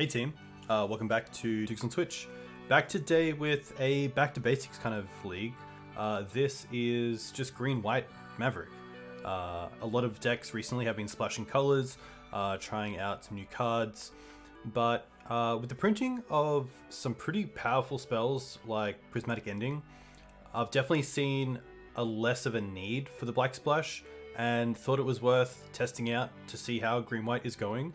Hey team, welcome back to Dukes on Twitch. Back today with a back to basics kind of league. This is just green-white Maverick. A lot of decks recently have been splashing colors, trying out some new cards, but with the printing of some pretty powerful spells like Prismatic Ending, I've definitely seen a less of a need for the black splash and thought it was worth testing out to see how green-white is going.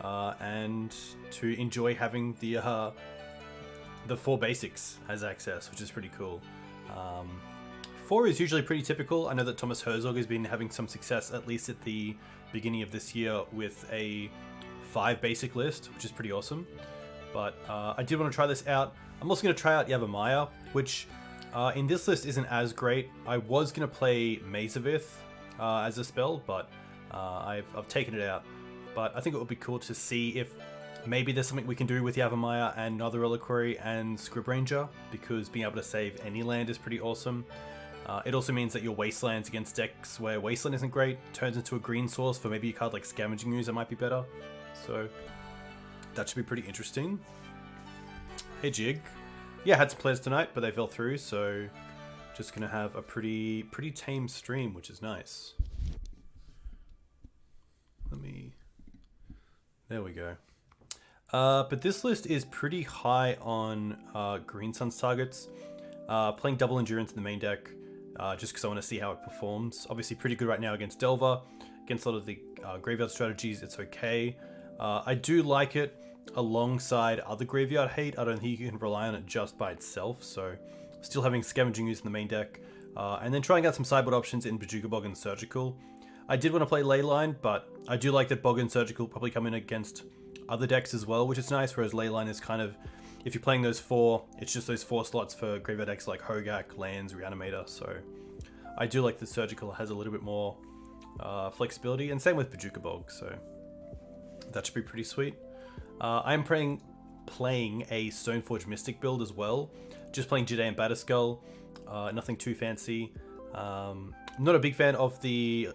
And to enjoy having the 4 basics as access, which is pretty cool. 4 is usually pretty typical. I know that Thomas Herzog has been having some success, at least at the beginning of this year, with a 5 basic list, which is pretty awesome. But I did want to try this out. I'm also going to try out Yavimaya, which in this list isn't as great. I was going to play Mazavith as a spell, but I've taken it out. But I think it would be cool to see if maybe there's something we can do with Yavimaya and Another Reliquary and Scrib Ranger, because being able to save any land is pretty awesome. It also means that your Wastelands against decks where Wasteland isn't great turns into a green source for maybe a card like Scavenging Ooze that might be better. So that should be pretty interesting. Hey Jig. Yeah, I had some players tonight, but they fell through, so just gonna have a pretty tame stream, which is nice. There we go. But this list is pretty high on Green Sun's targets. Playing double endurance in the main deck, just because I want to see how it performs. Obviously pretty good right now against Delver. Against a lot of the graveyard strategies, it's okay. I do like it alongside other graveyard hate. I don't think you can rely on it just by itself, so still having Scavenging Ooze in the main deck. And then trying out some sideboard options in Bojuka Bog and Surgical. I did want to play Leyline, but I do like that Bog and Surgical probably come in against other decks as well, which is nice, whereas Leyline is kind of, if you're playing those 4, it's just those 4 slots for graveyard decks like Hogak, Lands, Reanimator, so I do like that Surgical has a little bit more flexibility, and same with Bojuka Bog, so that should be pretty sweet. I'm playing a Stoneforge Mystic build as well, just playing Jade and Batterskull, nothing too fancy. Not a big fan of the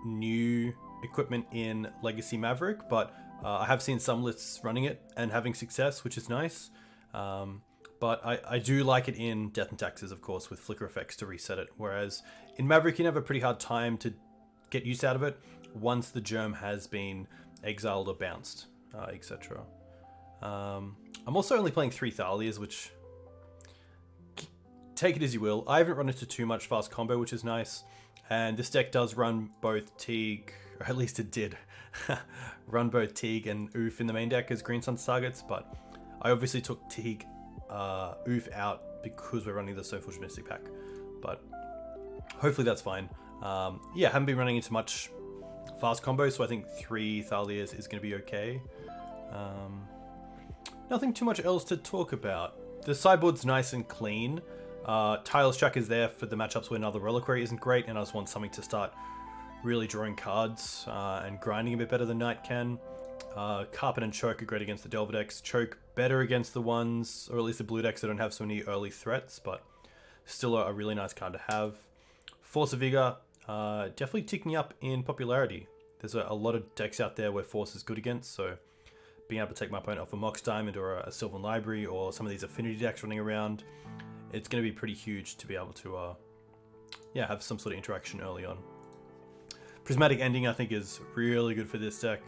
new equipment in Legacy Maverick, but I have seen some lists running it and having success, which is nice. But I do like it in Death and Taxes, of course, with flicker effects to reset it, whereas in Maverick you can have a pretty hard time to get use out of it once the germ has been exiled or bounced, etc. I'm also only playing 3 Thalias, which, take it as you will. I haven't run into too much fast combo, which is nice. And this deck does run both Teeg, or at least it did, run both Teeg and Oof in the main deck as Green Sun's targets, but I obviously took Teeg, Oof out because we're running the Stoneforge Mystic pack, but hopefully that's fine. Yeah, haven't been running into much fast combo, so I think 3 Thalias is going to be okay. Nothing too much else to talk about. The sideboard's nice and clean. Tireless Track is there for the matchups where Another Reliquary isn't great, and I just want something to start really drawing cards and grinding a bit better than Knight can. Carpet and Choke are great against the Delver decks. Choke better against the ones, or at least the blue decks that don't have so many early threats, but still a really nice card to have. Force of Vigor, definitely ticking up in popularity. There's a lot of decks out there where Force is good against, so being able to take my opponent off a Mox Diamond or a Sylvan Library or some of these affinity decks running around, it's going to be pretty huge to be able to have some sort of interaction early on. Prismatic Ending, I think, is really good for this deck.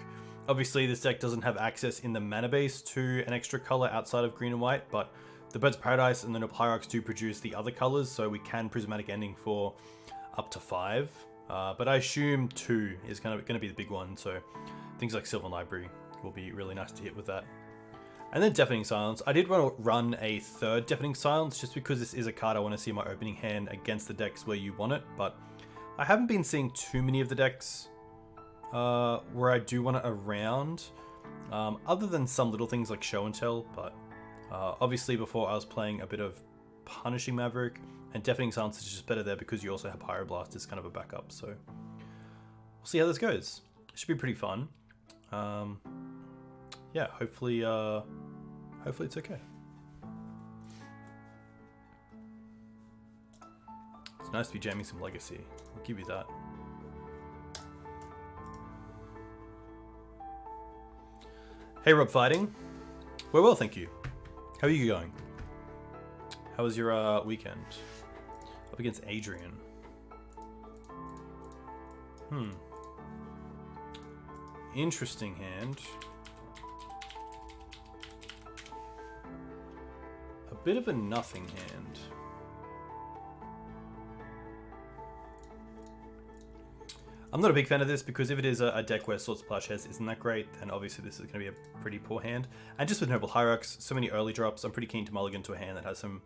Obviously, this deck doesn't have access in the mana base to an extra color outside of green and white, but the Birds of Paradise and the Noble Hierarchs do produce the other colors, so we can Prismatic Ending for up to 5. But I assume 2 is kind of going to be the big one, so things like Sylvan Library will be really nice to hit with that. And then Deafening Silence. I did want to run a 3rd Deafening Silence just because this is a card I want to see in my opening hand against the decks where you want it, but I haven't been seeing too many of the decks where I do want it around, other than some little things like Show and Tell, but obviously before I was playing a bit of Punishing Maverick, and Deafening Silence is just better there because you also have Pyroblast as kind of a backup, so we'll see how this goes. It should be pretty fun. Yeah, hopefully it's okay. It's nice to be jamming some Legacy. I'll give you that. Hey Rob Fighting. We're well, thank you. How are you going? How was your weekend? Up against Adrian. Interesting hand. A bit of a nothing hand. I'm not a big fan of this because if it is a deck where Swords to Plowshares isn't that great, then obviously this is going to be a pretty poor hand. And just with Noble Hierarchs, so many early drops, I'm pretty keen to mulligan to a hand that has some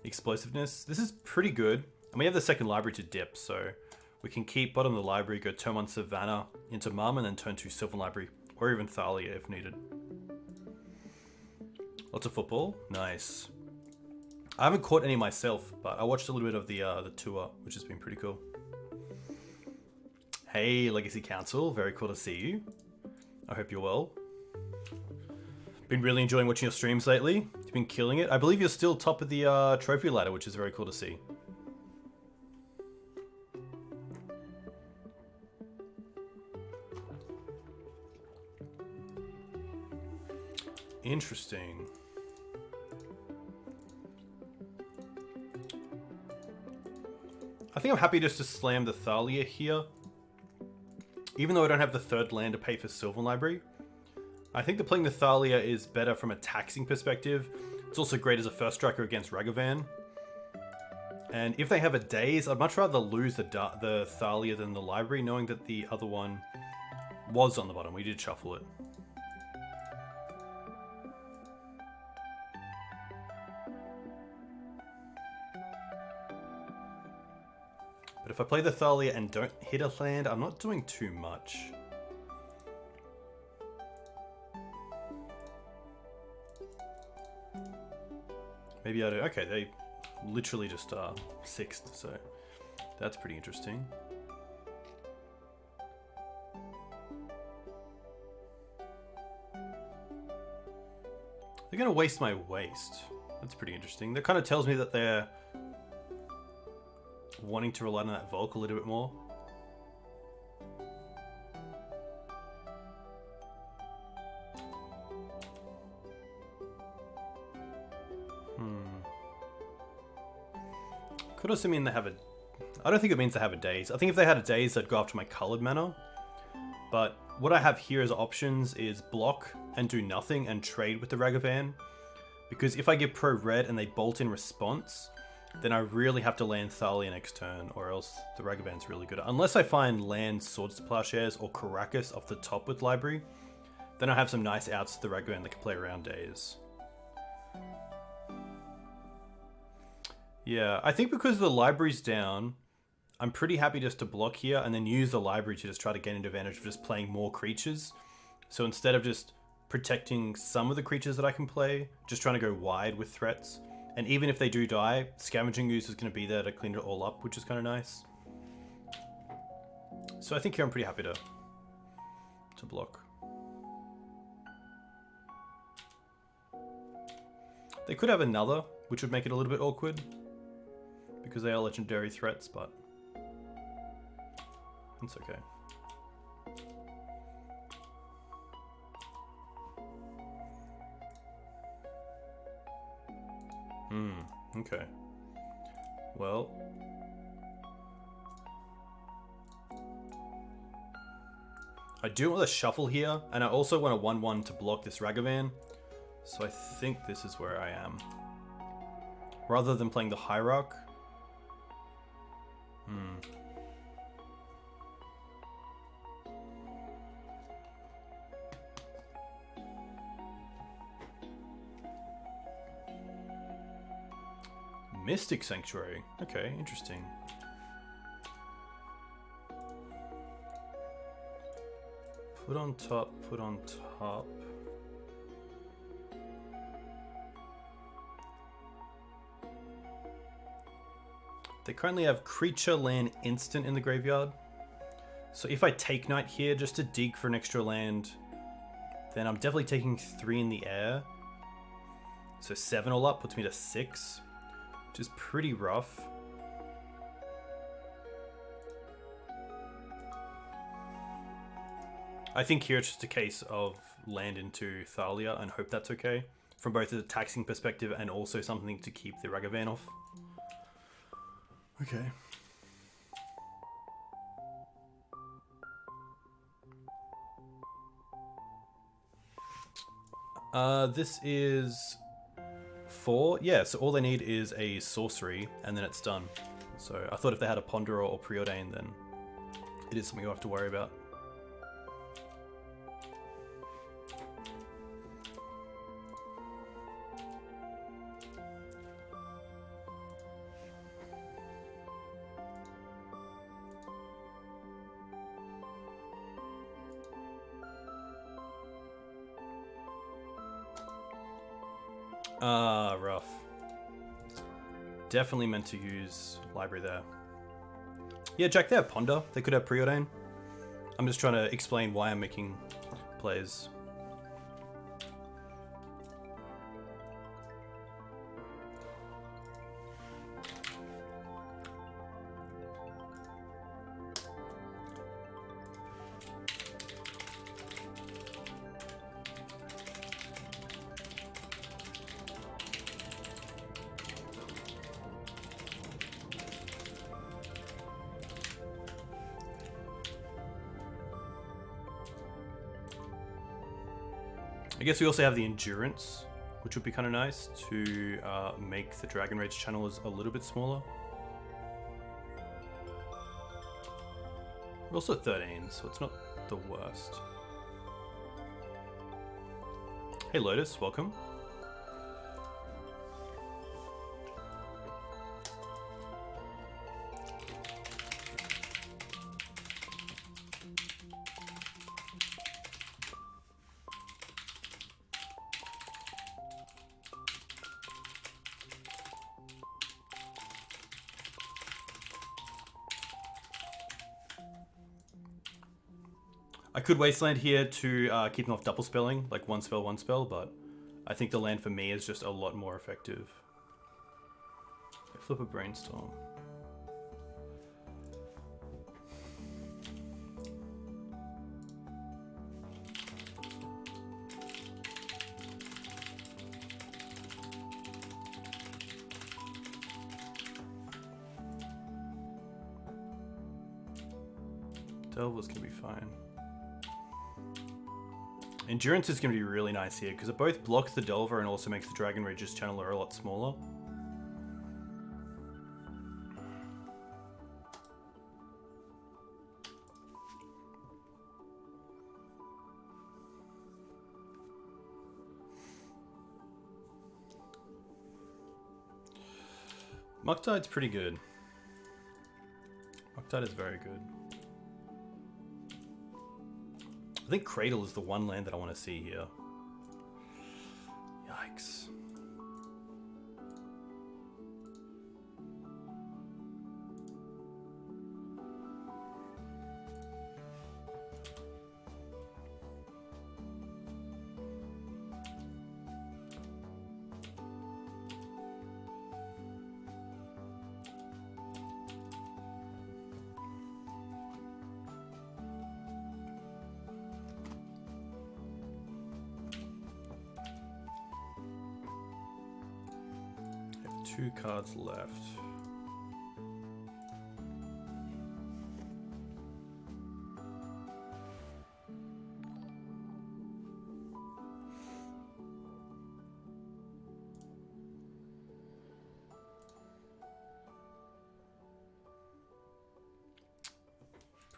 explosiveness. This is pretty good. And we have the second library to dip, so we can keep bottom of the library, go turn 1 Savannah into Mum, and then turn 2 Sylvan Library, or even Thalia if needed. Lots of football. Nice. I haven't caught any myself, but I watched a little bit of the tour, which has been pretty cool. Hey, Legacy Council. Very cool to see you. I hope you're well. Been really enjoying watching your streams lately. You've been killing it. I believe you're still top of the trophy ladder, which is very cool to see. Interesting. I think I'm happy just to slam the Thalia here. Even though I don't have the third land to pay for Sylvan Library. I think that playing the Thalia is better from a taxing perspective. It's also great as a first striker against Ragavan. And if they have a Daze, I'd much rather lose the Thalia than the Library, knowing that the other one was on the bottom. We did shuffle it. But if I play the Thalia and don't hit a land, I'm not doing too much. Maybe I do. Okay, they literally just sixth, so that's pretty interesting. They're going to waste my waste. That's pretty interesting. That kind of tells me that they're wanting to rely on that Volk a little bit more. Could also mean they have a... I don't think it means they have a Daze. I think if they had a Daze, they'd go after my colored mana. But what I have here as options is block and do nothing and trade with the Ragavan. Because if I give pro red and they bolt in response, then I really have to land Thalia next turn, or else the Ragavan's really good. Unless I find land Swords to Plowshares or Caracas off the top with Library, then I have some nice outs to the Ragavan that can play around Daze. Yeah, I think because the Library's down, I'm pretty happy just to block here and then use the Library to just try to gain an advantage of just playing more creatures. So instead of just protecting some of the creatures that I can play, just trying to go wide with threats. And even if they do die, Scavenging Ooze is going to be there to clean it all up, which is kind of nice. So I think here I'm pretty happy to block. They could have another, which would make it a little bit awkward, because they are legendary threats, but it's okay. Okay. Well, I do want to shuffle here, and I also want a 1/1 to block this Ragavan. So I think this is where I am. Rather than playing the Hierarch. Mystic Sanctuary. Okay, interesting. Put on top, put on top. They currently have creature, land, instant in the graveyard. So if I take Knight here just to dig for an extra land, then I'm definitely taking 3 in the air. So 7 all up puts me to 6. Which is pretty rough. I think here it's just a case of land into Thalia and hope that's okay. from both a taxing perspective and also something to keep the Ragavan off. Okay. This is 4. Yeah, so all they need is a sorcery, and then it's done. So I thought if they had a Ponderer or Preordain, then it is something you have to worry about. Rough. Definitely meant to use library there. Yeah, Jack, they have Ponder. They could have Preordain. I'm just trying to explain why I'm making plays. I guess we also have the Endurance, which would be kind of nice to make the Dragon Rage channelers a little bit smaller. We're also at 13, so it's not the worst. Hey Lotus, welcome. I could Wasteland here to keep them off double spelling, like one spell, but I think the land for me is just a lot more effective. Flip a Brainstorm. Delver's gonna be fine. Endurance is going to be really nice here because it both blocks the Delver and also makes the Dragon Rage's channeler a lot smaller. Mucktide's pretty good. Mucktide is very good. I think Cradle is the one land that I want to see here. Yikes. Two cards left.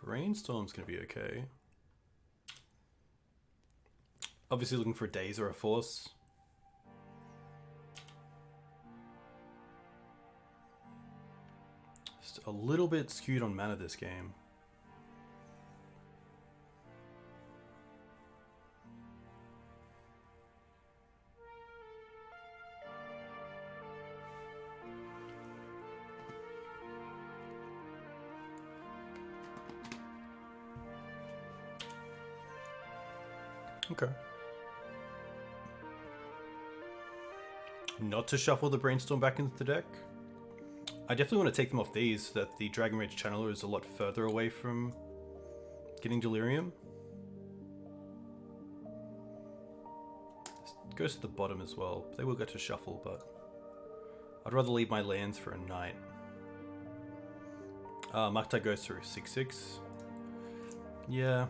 Brainstorm's gonna be okay. Obviously looking for a Daze or a Force. A little bit skewed on mana this game. Okay. Not to shuffle the Brainstorm back into the deck. I definitely want to take them off these so that the Dragon Rage Channeler is a lot further away from getting Delirium. Goes to the bottom as well. They will get to shuffle, but I'd rather leave my lands for a night. Mukta goes through 6/6. Yeah.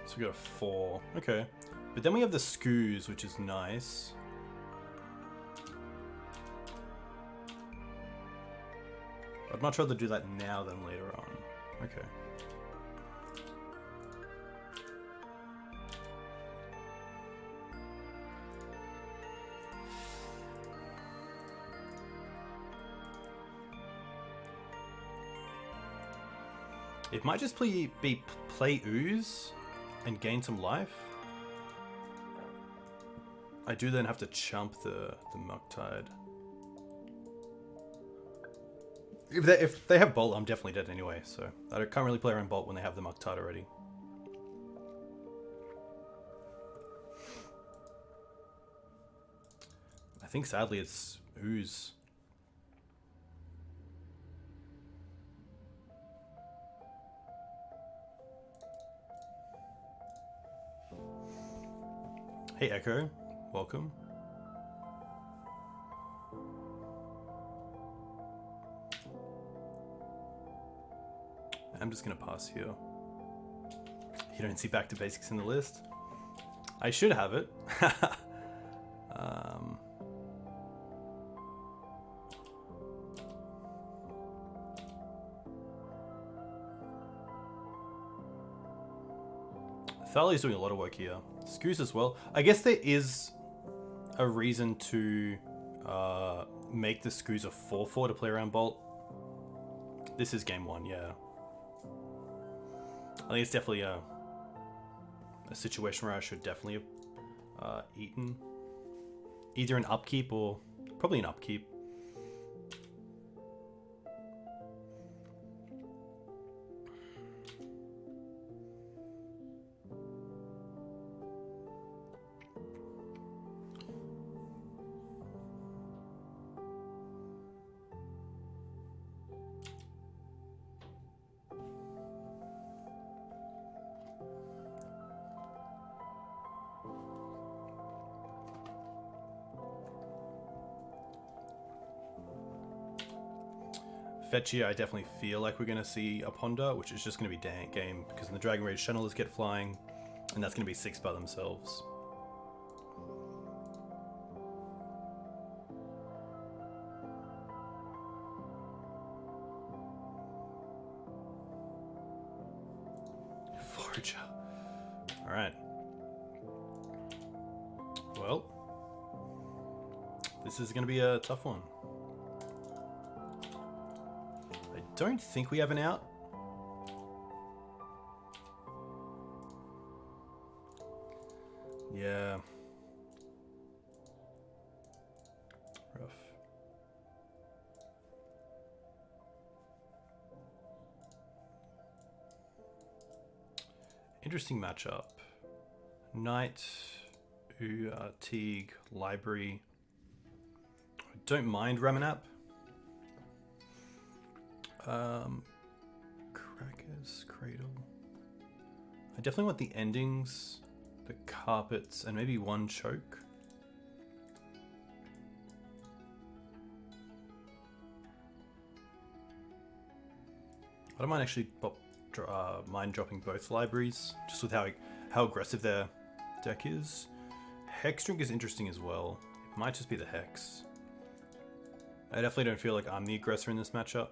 So we got a 4. Okay. But then we have the Skoos, which is nice. I'd much rather do that now than later on. Okay. It might just be play Ooze and gain some life. I do then have to chump the Muktide. If they have Bolt, I'm definitely dead anyway, so I can't really play around Bolt when they have the Muktide already. I think sadly it's Ooze. Hey Echo, welcome. I'm just gonna pass here. You don't see back to basics in the list. I should have it. Thalia's doing a lot of work here. Skoos as well. I guess there is a reason to make the Skoos a 4/4 to play around Bolt. This is game 1, yeah. I think it's definitely a situation where I should definitely have eaten either an upkeep or probably an upkeep. Fetchia, I definitely feel like we're going to see a Ponder, which is just going to be dank game, because the Dragon Rage Channelers get flying, and that's going to be 6 by themselves. Forager. Alright. Well, this is going to be a tough one. Don't think we have an out. Yeah. Rough. Interesting matchup. Knight, Teeg, Library. I don't mind Ramanap. Crackers, Cradle. I definitely want the endings, the carpets, and maybe one choke. I don't mind actually mind dropping both libraries, just with how aggressive their deck is. Hex Drink is interesting as well. It might just be the Hex. I definitely don't feel like I'm the aggressor in this matchup.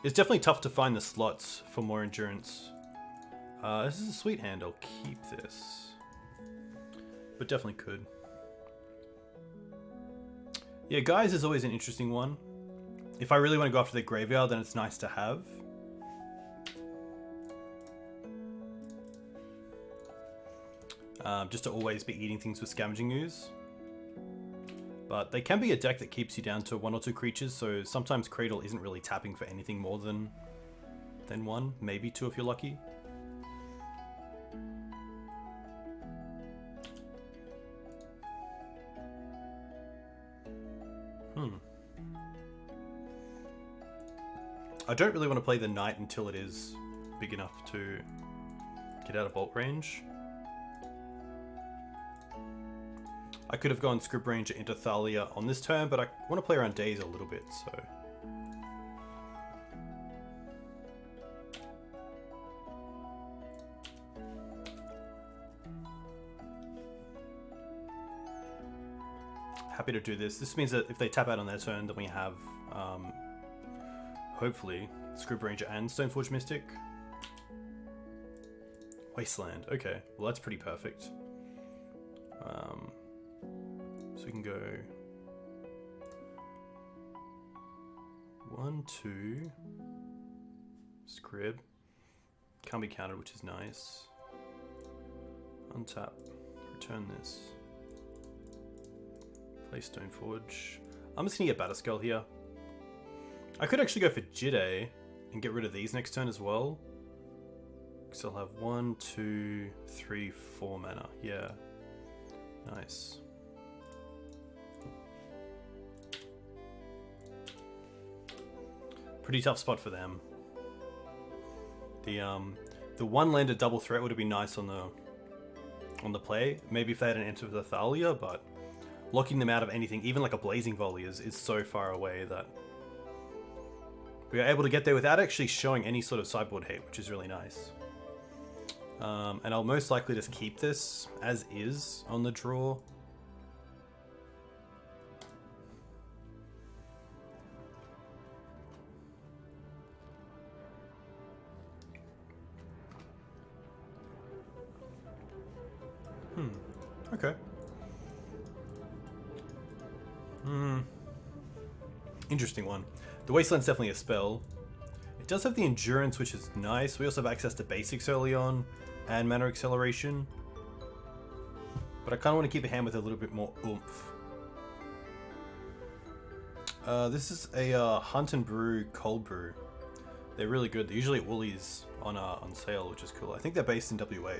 It's definitely tough to find the slots for more endurance. This is a sweet hand, I'll keep this. But definitely could. Yeah, Guys is always an interesting one. If I really want to go after the graveyard, then it's nice to have. Just to always be eating things with Scavenging Ooze. But they can be a deck that keeps you down to 1 or 2 creatures, so sometimes Cradle isn't really tapping for anything more than 1, maybe 2 if you're lucky. I don't really want to play the knight until it is big enough to get out of bolt range. I could have gone Script Ranger into Thalia on this turn, but I want to play around Days a little bit, so... Happy to do this. This means that if they tap out on their turn, then we have, hopefully, Script Ranger and Stoneforge Mystic. Wasteland. Okay, well that's pretty perfect. So we can go 1, 2, Scrib. Can't be countered, which is nice. Untap. Return this. Play Stoneforge. I'm just gonna get Batterskull here. I could actually go for Jide and get rid of these next turn as well. Because I'll have 1, 2, 3, 4 mana. Yeah. Nice. Pretty tough spot for them. The one-lander double threat would have been nice on the play. Maybe if they had an enter with a Thalia, but locking them out of anything, even like a Blazing Volley, is so far away that we are able to get there without actually showing any sort of sideboard hate, which is really nice. And I'll most likely just keep this as is on the draw. Okay. Interesting one. The Wasteland's definitely a spell. It does have the Endurance, which is nice. We also have access to basics early on and mana acceleration. But I kind of want to keep a hand with a little bit more oomph. This is a Hunt and Brew Cold Brew. They're really good. They're usually at Woolies on sale, which is cool. I think they're based in WA.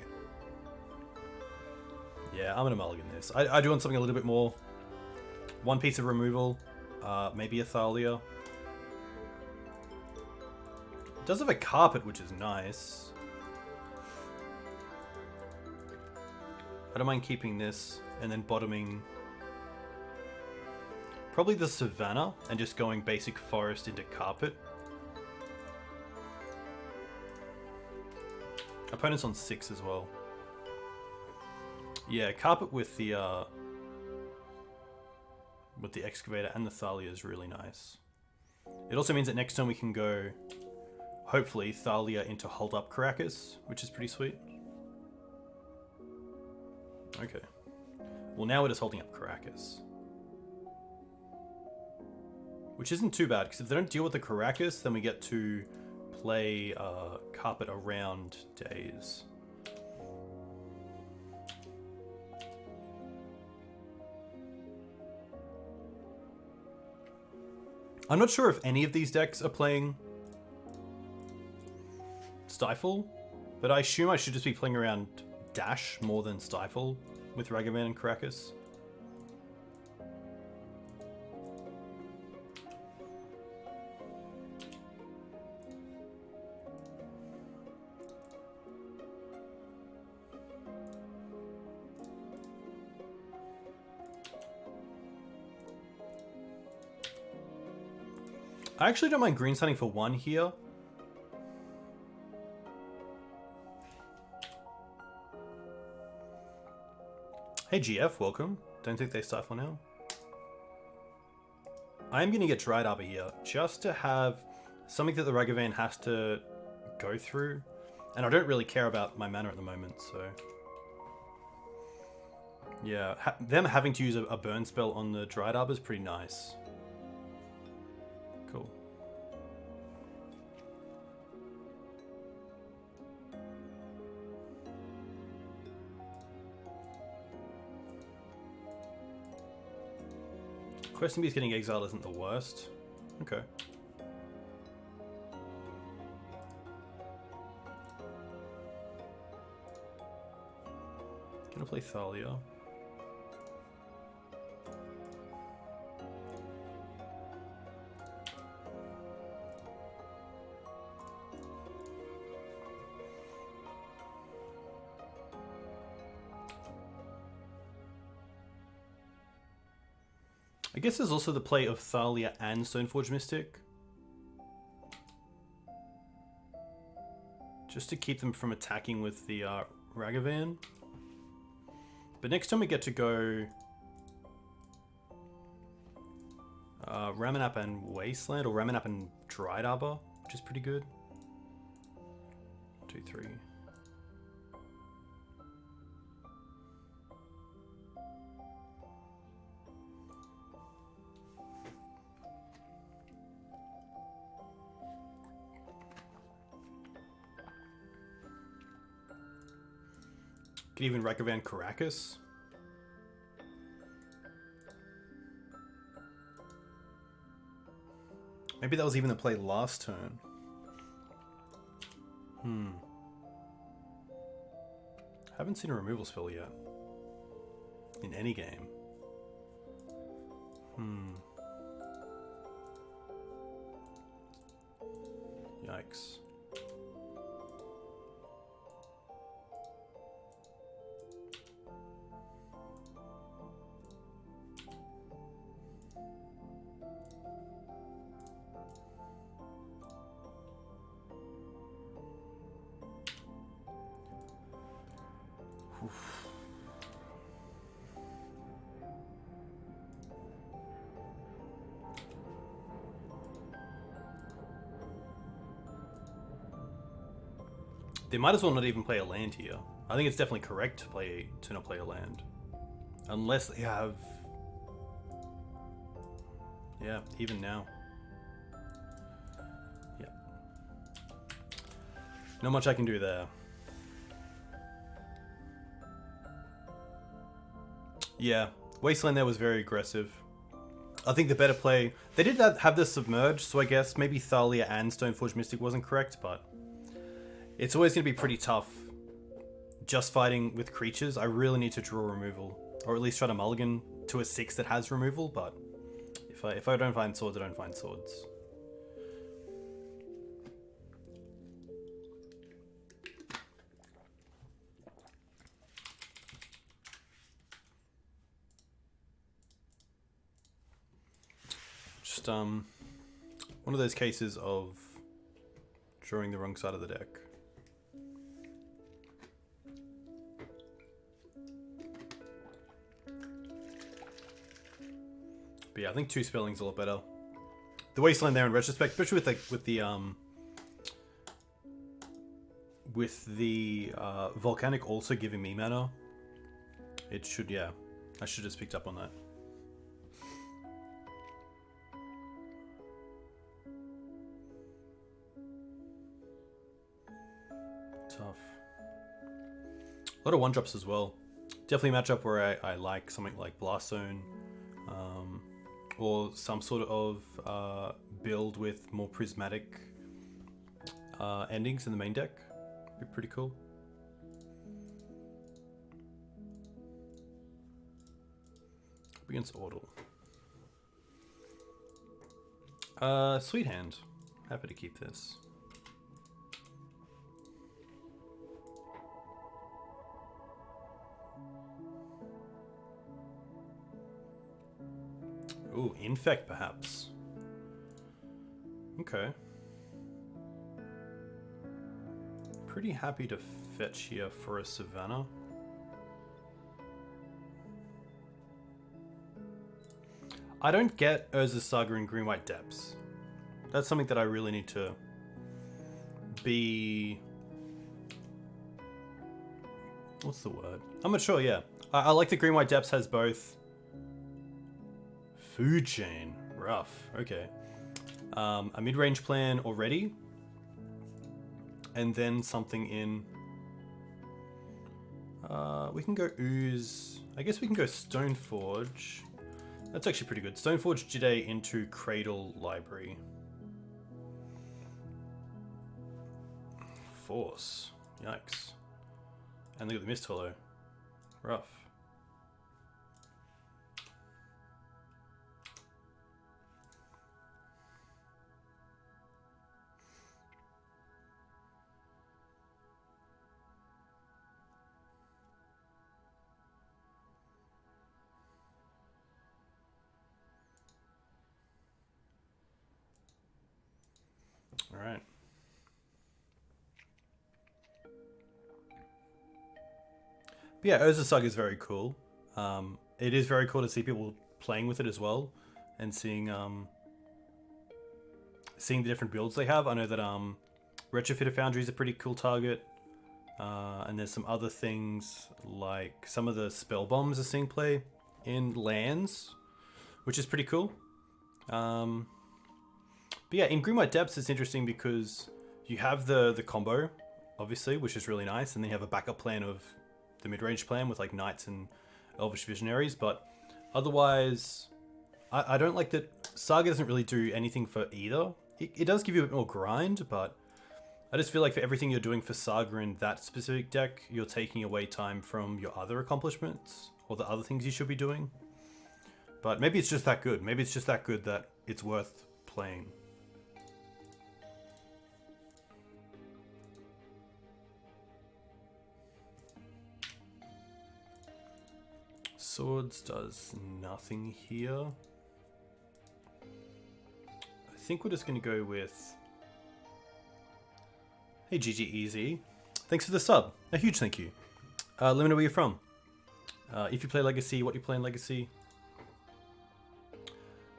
Yeah, I'm gonna mulligan this. I do want something a little bit more. One piece of removal, maybe a Thalia. It does have a carpet, which is nice. I don't mind keeping this and then bottoming probably the Savannah and just going basic forest into carpet. Opponent's on 6 as well. Yeah, carpet with the excavator and the Thalia is really nice. It also means that next turn we can go, hopefully, Thalia into Hold Up Caracas, which is pretty sweet. Okay. Well, now we're just holding up Caracas. Which isn't too bad, because if they don't deal with the Caracas, then we get to play carpet around Days. I'm not sure if any of these decks are playing Stifle, but I assume I should just be playing around Dash more than Stifle with Ragavan and Caracas. I actually don't mind green signing for 1 here. Hey GF, welcome. Don't think they stifle now. I'm going to get Dried Arbor here, just to have something that the Ragavan has to go through. And I don't really care about my mana at the moment, so... Yeah, them having to use a burn spell on the Dried Arbor is pretty nice. Cool. Questing Beast getting exiled isn't the worst. Okay. Gonna play Thalia. I guess there's also the play of Thalia and Stoneforge Mystic. Just to keep them from attacking with the Ragavan. But next time we get to go Ramanap and Wasteland, or Ramanap and Dried Arbor, which is pretty good. 2, 3. Could even Ragavan Caracas. Maybe that was even the play last turn. Haven't seen a removal spell yet. In any game. Yikes. They might as well not even play a land here. I think it's definitely correct to not play a land. Unless they have... Yeah, even now. Yeah. Not much I can do there. Yeah, Wasteland there was very aggressive. I think the better play... They did have this Submerge, so I guess maybe Thalia and Stoneforge Mystic wasn't correct, but... It's always going to be pretty tough just fighting with creatures. I really need to draw removal, or at least try to mulligan to a 6 that has removal, but if I don't find swords, I don't find swords. Just one of those cases of drawing the wrong side of the deck. But yeah, I think 2 spelling's a lot better. The Wasteland there in retrospect, especially with the Volcanic also giving me mana. It should, yeah. I should have just picked up on that. Tough. A lot of 1-drops as well. Definitely a matchup where I like something like Blast Zone. Or some sort of build with more prismatic endings in the main deck. Be pretty cool. Up against Ordle. Sweet hand. Happy to keep this. Ooh, Infect perhaps. Okay. Pretty happy to fetch here for a Savannah. I don't get Urza's Saga in Green-White Depths. That's something that I really need to be... What's the word? I'm not sure, yeah. I like that Green-White Depths has both... Foodchain. Rough. Okay. A mid-range plan already. And then something in... we can go Ooze. I guess we can go Stoneforge. That's actually pretty good. Stoneforge Jide into Cradle Library. Force. Yikes. And look at the Mist Hollow. Rough. All right. But yeah, Urza Saga is very cool. It is very cool to see people playing with it as well, and seeing seeing the different builds they have. I know that Retrofitter Foundry is a pretty cool target, and there's some other things like some of the spell bombs are seeing play in lands, which is pretty cool. But yeah, in Greenwhite Depths it's interesting because you have the combo, obviously, which is really nice, and then you have a backup plan of the mid-range plan with like Knights and Elvish Visionaries, but otherwise I don't like that Saga doesn't really do anything for either. It does give you a bit more grind, but I just feel like for everything you're doing for Saga in that specific deck, you're taking away time from your other accomplishments or the other things you should be doing. But maybe it's just that good. Maybe it's just that good that it's worth playing. Swords does nothing here. I think we're just going to go with... Hey GG Easy. Thanks for the sub. A huge thank you. Let me know where you're from. If you play Legacy, what you play in Legacy.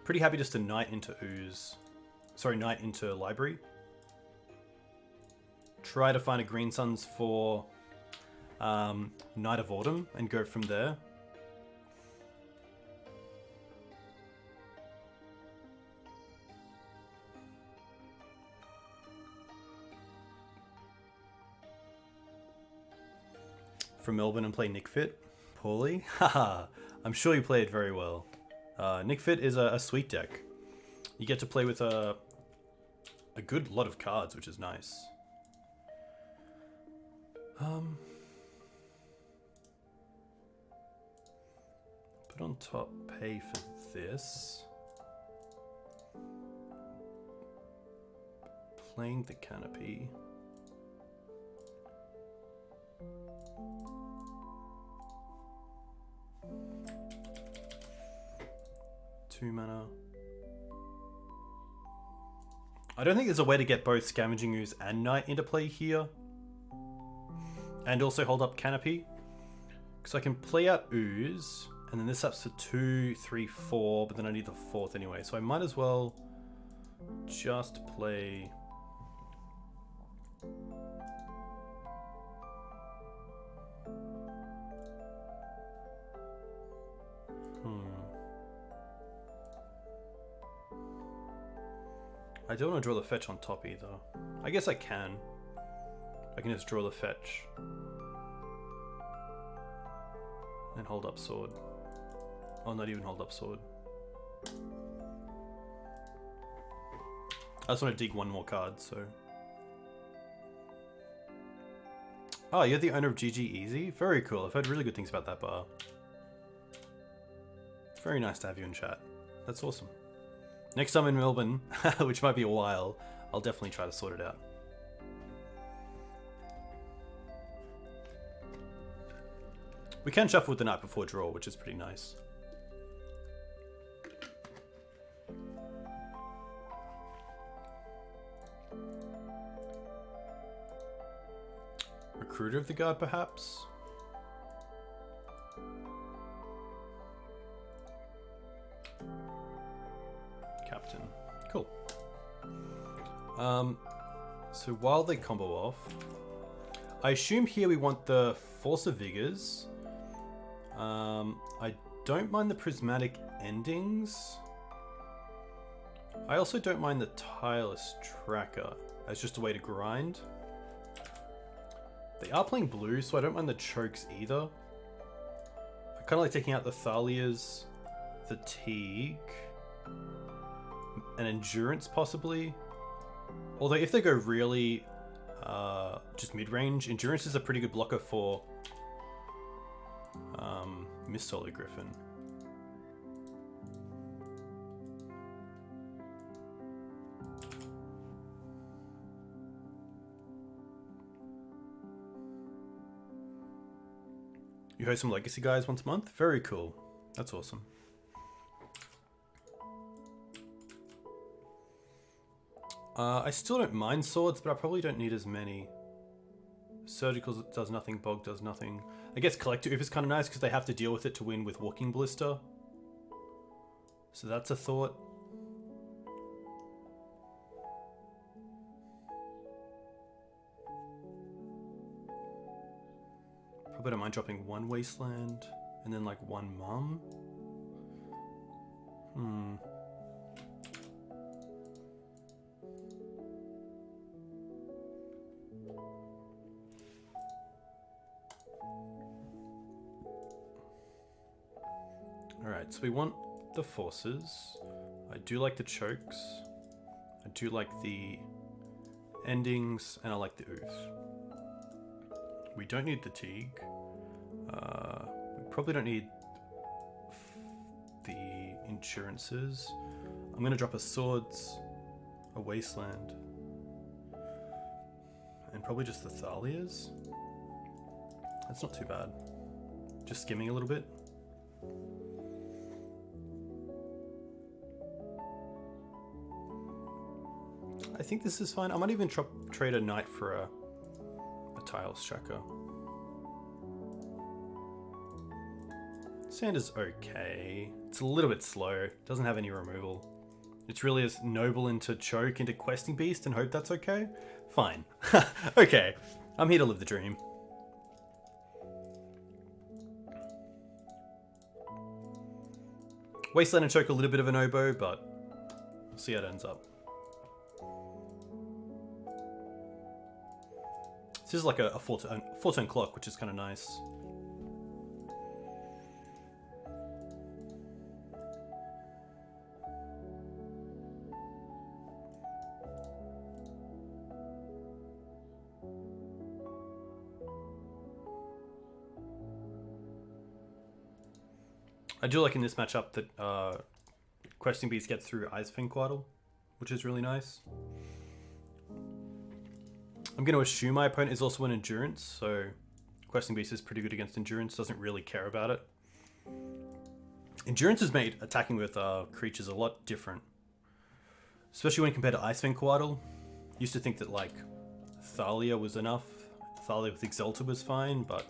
Pretty happy just to Knight into Ooze. Sorry, Knight into Library. Try to find a Green Suns for Night of Autumn and go from there. From Melbourne and play Nick Fit. Poorly? Haha, I'm sure you played very well. Nick Fit is a sweet deck. You get to play with a good lot of cards, which is nice. Put on top, pay for this. Playing the Canopy. Two mana. I don't think there's a way to get both Scavenging Ooze and Knight into play here. And also hold up Canopy. Because I can play out Ooze, and then this up's to 2, 3, 4, but then I need the 4th anyway. So I might as well just play... I don't want to draw the fetch on top either. I guess I can. I can just draw the fetch. And hold up sword. Oh, not even hold up sword. I just want to dig one more card, so... Oh, you're the owner of GG Easy? Very cool. I've heard really good things about that bar. Very nice to have you in chat. That's awesome. Next time in Melbourne, which might be a while, I'll definitely try to sort it out. We can shuffle with the night before draw, which is pretty nice. Recruiter of the Guard, perhaps? Captain. Cool. So while they combo off, I assume here we want the Force of Vigors. I don't mind the Prismatic Endings. I also don't mind the Tireless Tracker as just a way to grind. They are playing blue, so I don't mind the chokes either. I kind of like taking out the Thalias, the Teeg, and Endurance possibly. Although if they go really just mid-range, Endurance is a pretty good blocker for Mist Holy Griffin. You host some Legacy guys once a month? Very cool. That's awesome. I still don't mind swords, but I probably don't need as many. Surgical does nothing, Bog does nothing. I guess Collector Oof is kind of nice because they have to deal with it to win with Walking Ballista. So that's a thought. Probably don't mind dropping one Wasteland and then like one Mum. Alright, so we want the forces. I do like the chokes. I do like the endings, and I like the oof. We don't need the Teeg. We probably don't need the insurances. I'm going to drop a swords, a wasteland, and probably just the Thalias. That's not too bad. Just skimming a little bit. I think this is fine. I might even trade a knight for a Tiles Tracker. Sand is okay. It's a little bit slow. Doesn't have any removal. It's really as noble into choke into Questing Beast and hope that's okay? Fine. Okay. I'm here to live the dream. Wasteland and choke a little bit of an oboe, but we'll see how it ends up. This is like a 4-turn clock, which is kind of nice. I do like in this matchup that Questing Beast gets through Icefang Quaddle, which is really nice. I'm going to assume my opponent is also an Endurance, so Questing Beast is pretty good against Endurance, doesn't really care about it. Endurance has made attacking with creatures a lot different, especially when compared to Icefang Quaddle. Used to think that like Thalia was enough, Thalia with Exalted was fine, but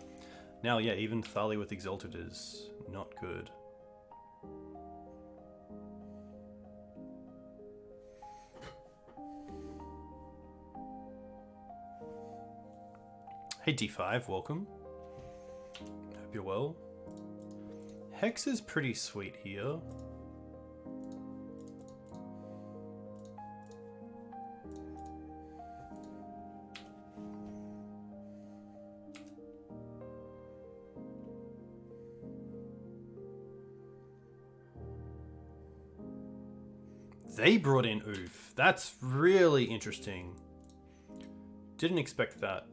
now yeah, even Thalia with Exalted is not good. Hey D5, welcome. Hope you're well. Hex is pretty sweet here. They brought in oof. That's really interesting. Didn't expect that.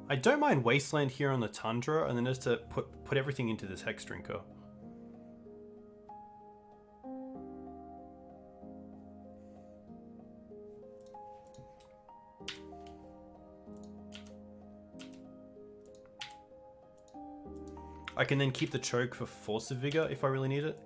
I don't mind Wasteland here on the Tundra, and then just to put everything into this Hex Drinker. I can then keep the choke for Force of Vigor if I really need it.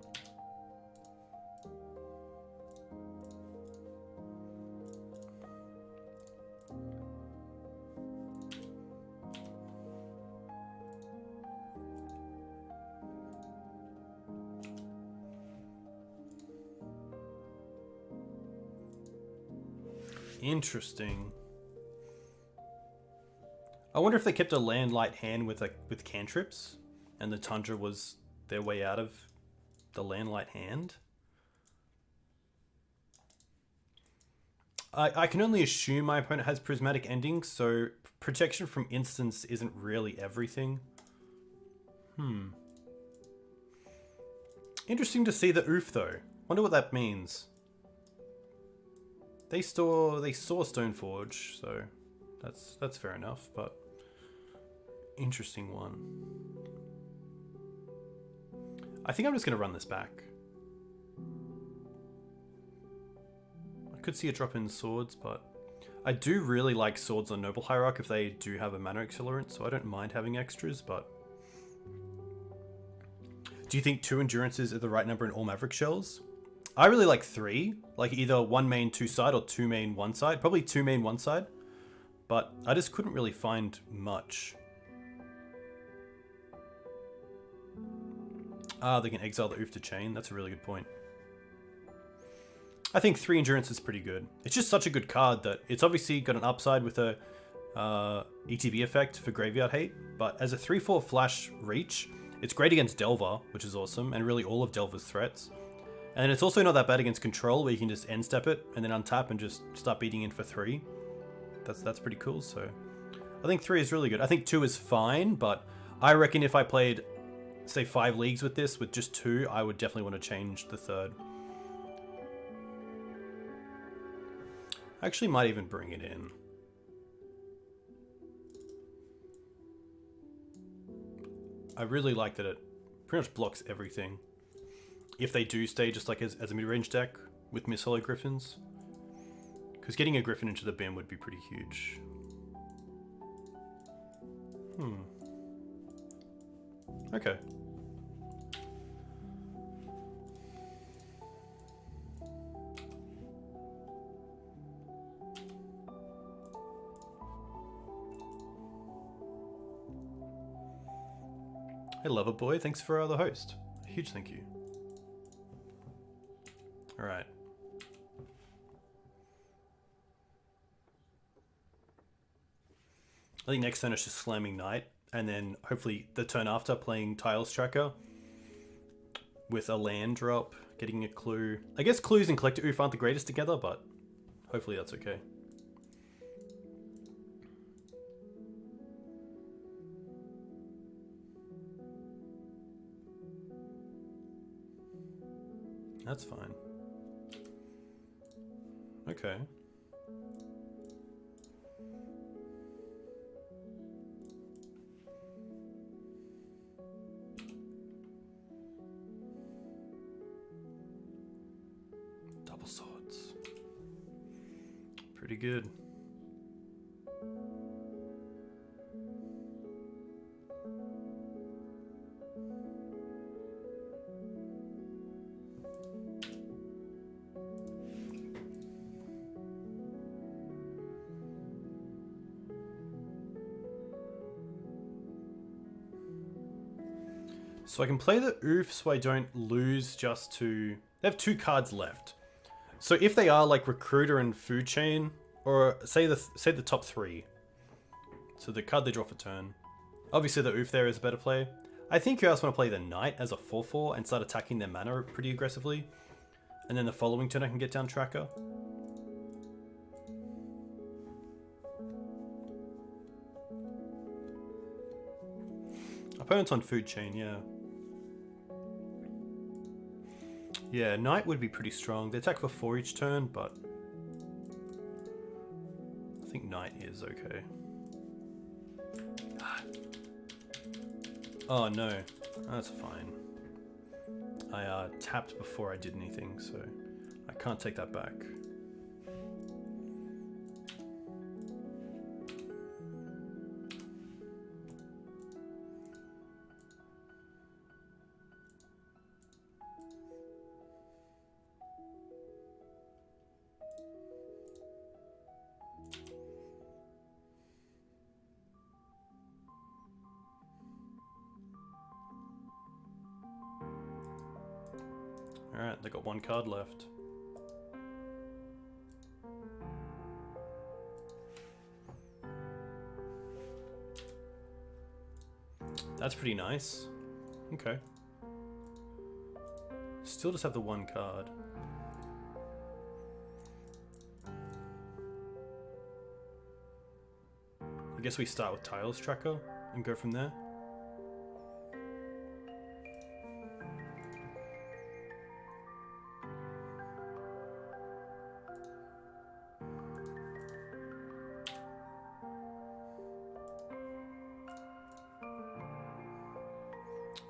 Interesting. I wonder if they kept a land light hand with cantrips, and the Tundra was their way out of the land light hand. I can only assume my opponent has prismatic endings, so protection from instants isn't really everything. Interesting to see the oof though. Wonder what that means. They saw Stoneforge, so that's fair enough, but interesting one. I think I'm just gonna run this back. I could see a drop in swords, but I do really like swords on Noble Hierarch if they do have a mana accelerant, so I don't mind having extras, but... Do you think 2 endurances are the right number in all Maverick shells? I really like 3, like either 1 main 2 side or 2 main 1 side. Probably 2 main 1 side, but I just couldn't really find much. Ah, they can exile the Oof to Chain. That's a really good point. I think 3 endurance is pretty good. It's just such a good card that it's obviously got an upside with a ETB effect for graveyard hate, but as a 3/4 flash reach, it's great against Delver, which is awesome, and really all of Delver's threats. And it's also not that bad against Control, where you can just end step it and then untap and just start beating in for 3. That's pretty cool. So I think 3 is really good. I think 2 is fine, but I reckon if I played, say, 5 leagues with this with just 2, I would definitely want to change the 3rd. I actually might even bring it in. I really like that it pretty much blocks everything. If they do stay just like as a mid-range deck with Miss Hollow Griffins. Because getting a Griffin into the bin would be pretty huge. Okay. Hey Loverboy, thanks for the host. A huge thank you. Alright. I think next turn is just slamming Knight, and then hopefully the turn after playing Tiles Tracker with a land drop, getting a clue. I guess clues and Collector Oof aren't the greatest together, but hopefully that's okay. That's fine. Okay. Double swords. Pretty good. So I can play the Oof so I don't lose just to... They have 2 cards left. So if they are like Recruiter and Foodchain, or say the top 3. So the card they draw for turn. Obviously the Oof there is a better play. I think you also want to play the Knight as a 4/4 and start attacking their mana pretty aggressively. And then the following turn I can get down Tracker. Opponents on Foodchain, yeah. Yeah, Knight would be pretty strong. They attack for 4 each turn, but I think Knight is okay. Oh no, that's fine. I tapped before I did anything, so I can't take that back. Alright, they got 1 card left. That's pretty nice. Okay. Still just have the 1 card. I guess we start with Tiles Tracker and go from there.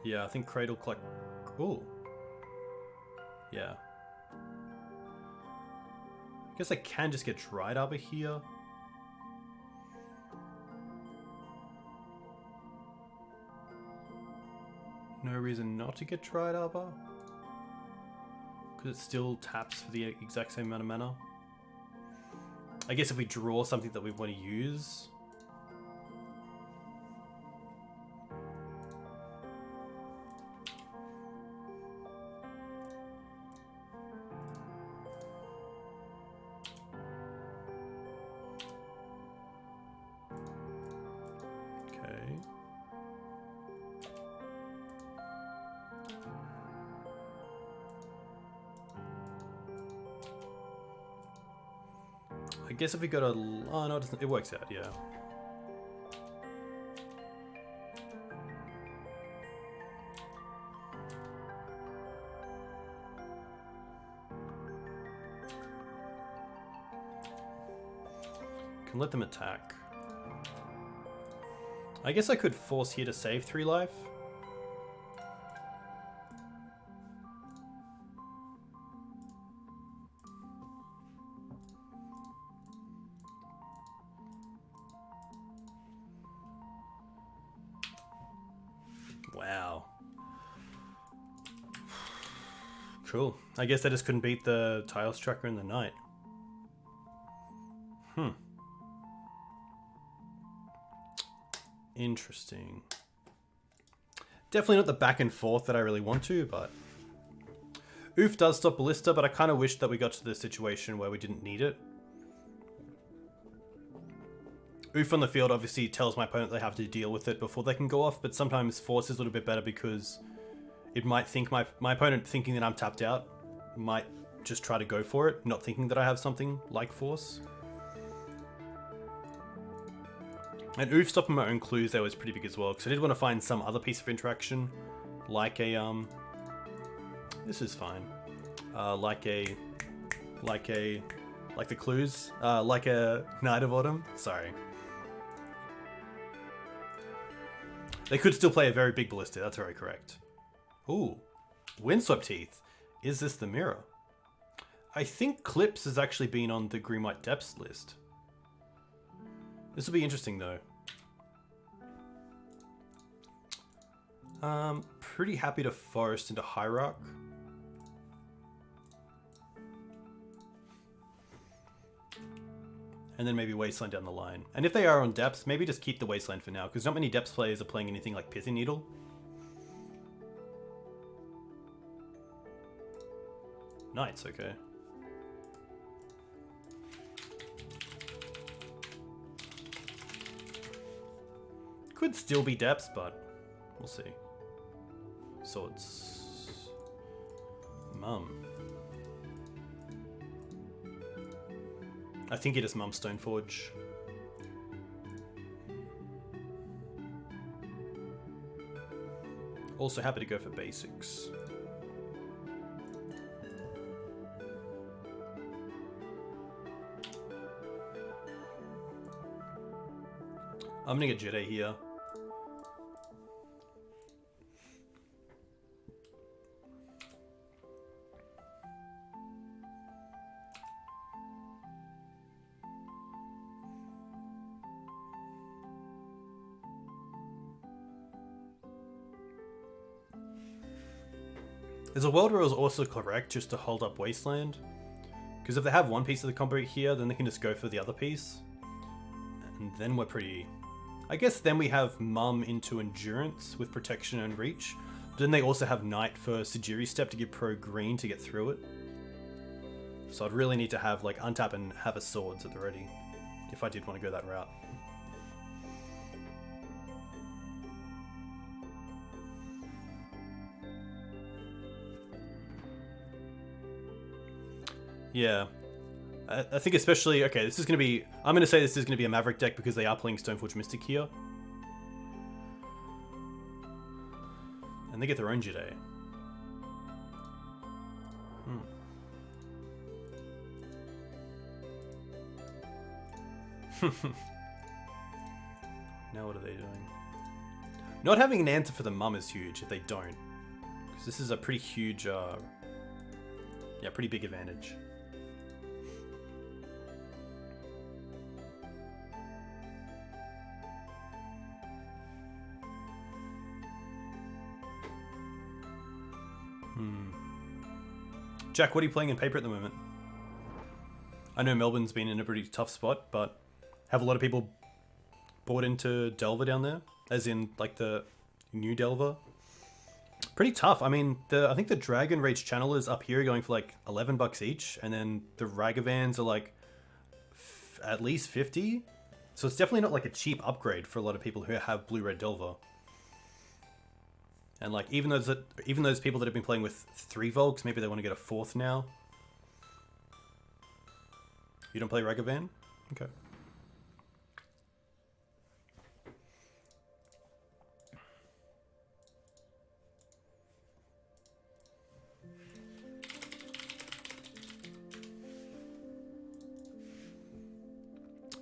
Yeah, I think Cradle collect. Ooh. Yeah. I guess I can just get Dried Arbor here. no reason not to get Triad Arbor. Because it still taps for the exact same amount of mana. I guess if we draw something that we want to use. I guess if we got a... Oh, no, it works out, yeah. Can let them attack. I guess I could force here to save 3 life. Wow. Cool. I guess I just couldn't beat the Tiles Tracker in the night. Interesting. Definitely not the back and forth that I really want to, but... Oof does stop Ballista, but I kind of wish that we got to the situation where we didn't need it. Oof on the field obviously tells my opponent they have to deal with it before they can go off, but sometimes Force is a little bit better because it might think my opponent thinking that I'm tapped out might just try to go for it, not thinking that I have something like Force. And Oof stopping my own clues there was pretty big as well, because I did want to find some other piece of interaction, like a, this is fine, like the clues, like a Knight of Autumn, sorry. They could still play a very big Ballista, that's very correct. Ooh, Windswept Teeth. Is this the mirror? I think Clips has actually been on the Green White Depths list. This will be interesting though. Pretty happy to Forest into Hierarch. And then maybe Wasteland down the line. And if they are on Depths, maybe just keep the Wasteland for now, because not many Depths players are playing anything like Pithing Needle. Knights, okay. Could still be Depths, but we'll see. Swords. Mum. I think he just Mum Stoneforge. Also happy to go for basics. I'm gonna get Jedi here. There's a world where it was also correct just to hold up Wasteland. Because if they have one piece of the combo here, then they can just go for the other piece. And then we're pretty... I guess then we have Mum into Endurance with Protection and Reach. But then they also have Knight for Sajiri Step to give pro green to get through it. So I'd really need to have like untap and have a Swords at the ready. If I did want to go that route. Yeah, I think especially, okay, this is going to be, I'm going to say this is going to be a Maverick deck because they are playing Stoneforge Mystic here. And they get their own Jedi. Now what are they doing? Not having an answer for the Mum is huge if they don't. Because this is a pretty huge, yeah, pretty big advantage. Jack, what are you playing in paper at the moment? I know Melbourne's been in a pretty tough spot, but have a lot of people bought into Delver down there? As in, like, the new Delver? Pretty tough. I mean, I think the Dragon Rage Channelers up here are going for like $11 each, and then the Ragavans are like at least 50. So it's definitely not like a cheap upgrade for a lot of people who have Blue-Red Delver. And like even those people that have been playing with 3 Volks, maybe they want to get a 4th now. You don't play Ragavan? Okay.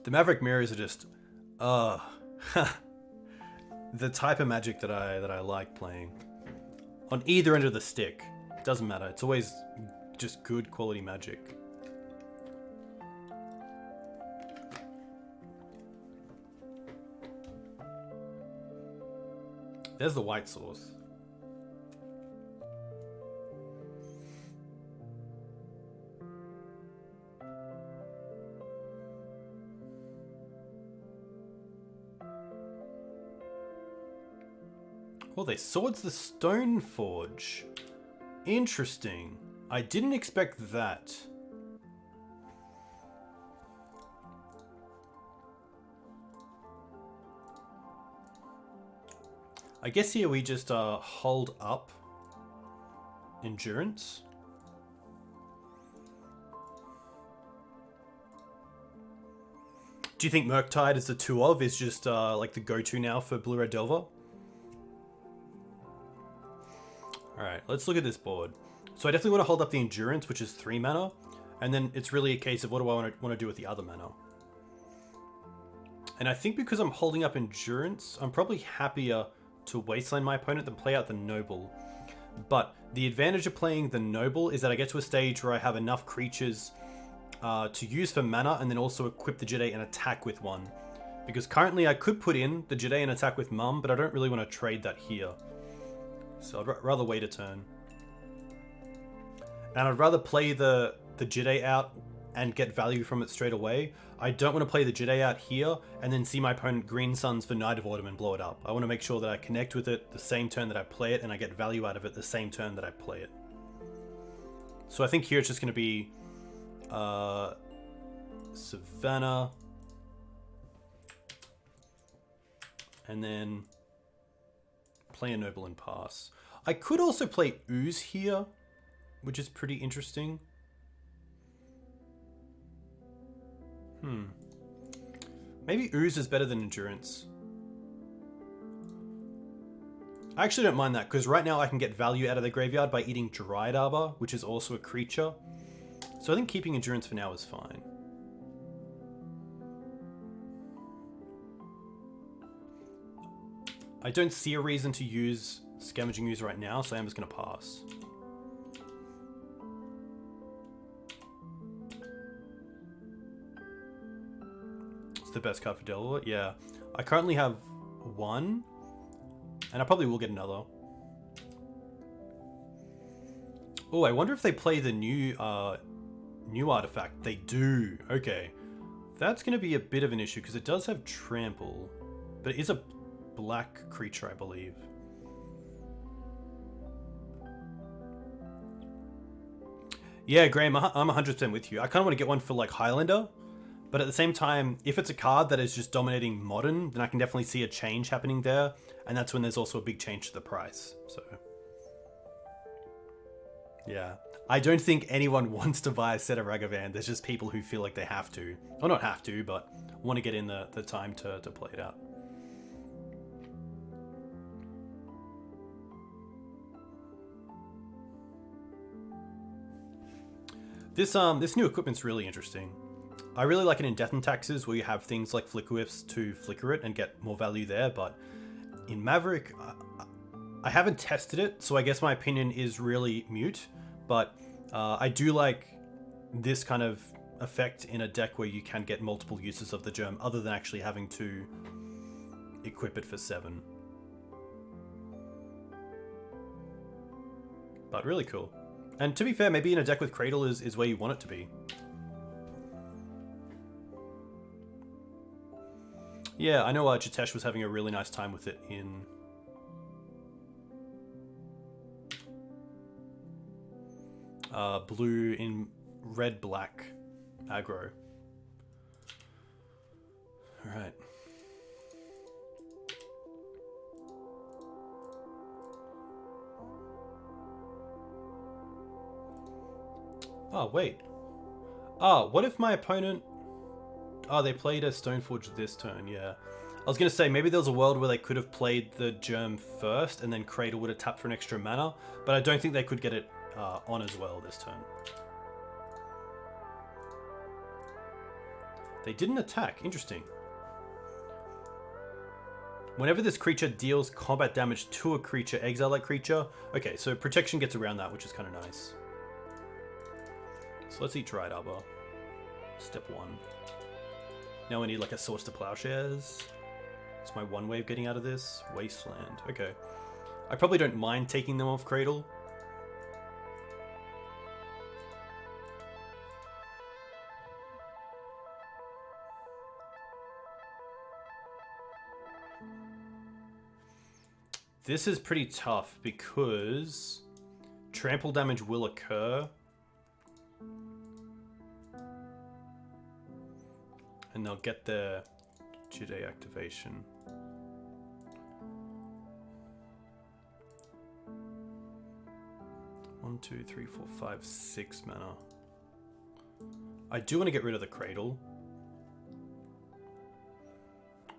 The Maverick mirrors are just, the type of magic that I like playing. On either end of the stick, doesn't matter. It's always just good quality magic. There's the white sauce. Oh, they swords the Stoneforge. Interesting. I didn't expect that. I guess here we just hold up endurance. Do you think Murktide as the 2 of is just like the go-to now for Blue-Red Delver? Alright, let's look at this board. So I definitely want to hold up the Endurance, which is 3 mana, and then it's really a case of what do I want to do with the other mana. And I think because I'm holding up Endurance, I'm probably happier to wasteland my opponent than play out the Noble. But the advantage of playing the Noble is that I get to a stage where I have enough creatures to use for mana, and then also equip the Jedi and attack with one. Because currently I could put in the Jedi and attack with Mum, but I don't really want to trade that here. So I'd rather wait a turn. And I'd rather play the Jedi out and get value from it straight away. I don't want to play the Jedi out here and then see my opponent Green Suns for Night of Autumn and blow it up. I want to make sure that I connect with it the same turn that I play it, and I get value out of it the same turn that I play it. So I think here it's just going to be Savannah. And then play a Noble and pass. I could also play Ooze here, which is pretty interesting. Maybe Ooze is better than Endurance. I actually don't mind that, because right now I can get value out of the graveyard by eating Dried Arbor, which is also a creature. So I think keeping Endurance for now is fine. I don't see a reason to use Scavenging Ooze right now, so I'm just going to pass. It's the best card for Delver? Yeah. I currently have 1, and I probably will get another. Oh, I wonder if they play the new artifact. They do. Okay. That's going to be a bit of an issue, because it does have Trample, but it is a black creature, I believe. Yeah, Graham, I'm 100% with you. I kind of want to get one for like Highlander, but at the same time, if it's a card that is just dominating Modern, then I can definitely see a change happening there, and that's when there's also a big change to the price. So yeah, I don't think anyone wants to buy a set of Ragavan. There's just people who feel like they have to, or not have to, but want to get in the time to play it out. This new equipment's really interesting. I really like it in Death and Taxes, where you have things like Flicker Whips to flicker it and get more value there, but in Maverick, I haven't tested it, so I guess my opinion is really mute, but I do like this kind of effect in a deck where you can get multiple uses of the gem, other than actually having to equip it for 7. But really cool. And to be fair, maybe in a deck with Cradle is where you want it to be. Yeah, I know Jitesh was having a really nice time with it in... blue in red-black aggro. Alright. Oh, wait. Oh, what if my opponent... Oh, they played a Stoneforge this turn, yeah. I was going to say, maybe there was a world where they could have played the Germ first, and then Cradle would have tapped for an extra mana, but I don't think they could get it on as well this turn. They didn't attack. Interesting. Whenever this creature deals combat damage to a creature, exile that creature. Okay, so protection gets around that, which is kind of nice. So let's eat Dried Arbor. Step 1. Now we need like a Swords to Plowshares. It's my one way of getting out of this. Wasteland. Okay. I probably don't mind taking them off Cradle. This is pretty tough because trample damage will occur. And they'll get their Jide activation. One, two, three, four, five, 6 mana. I do want to get rid of the Cradle.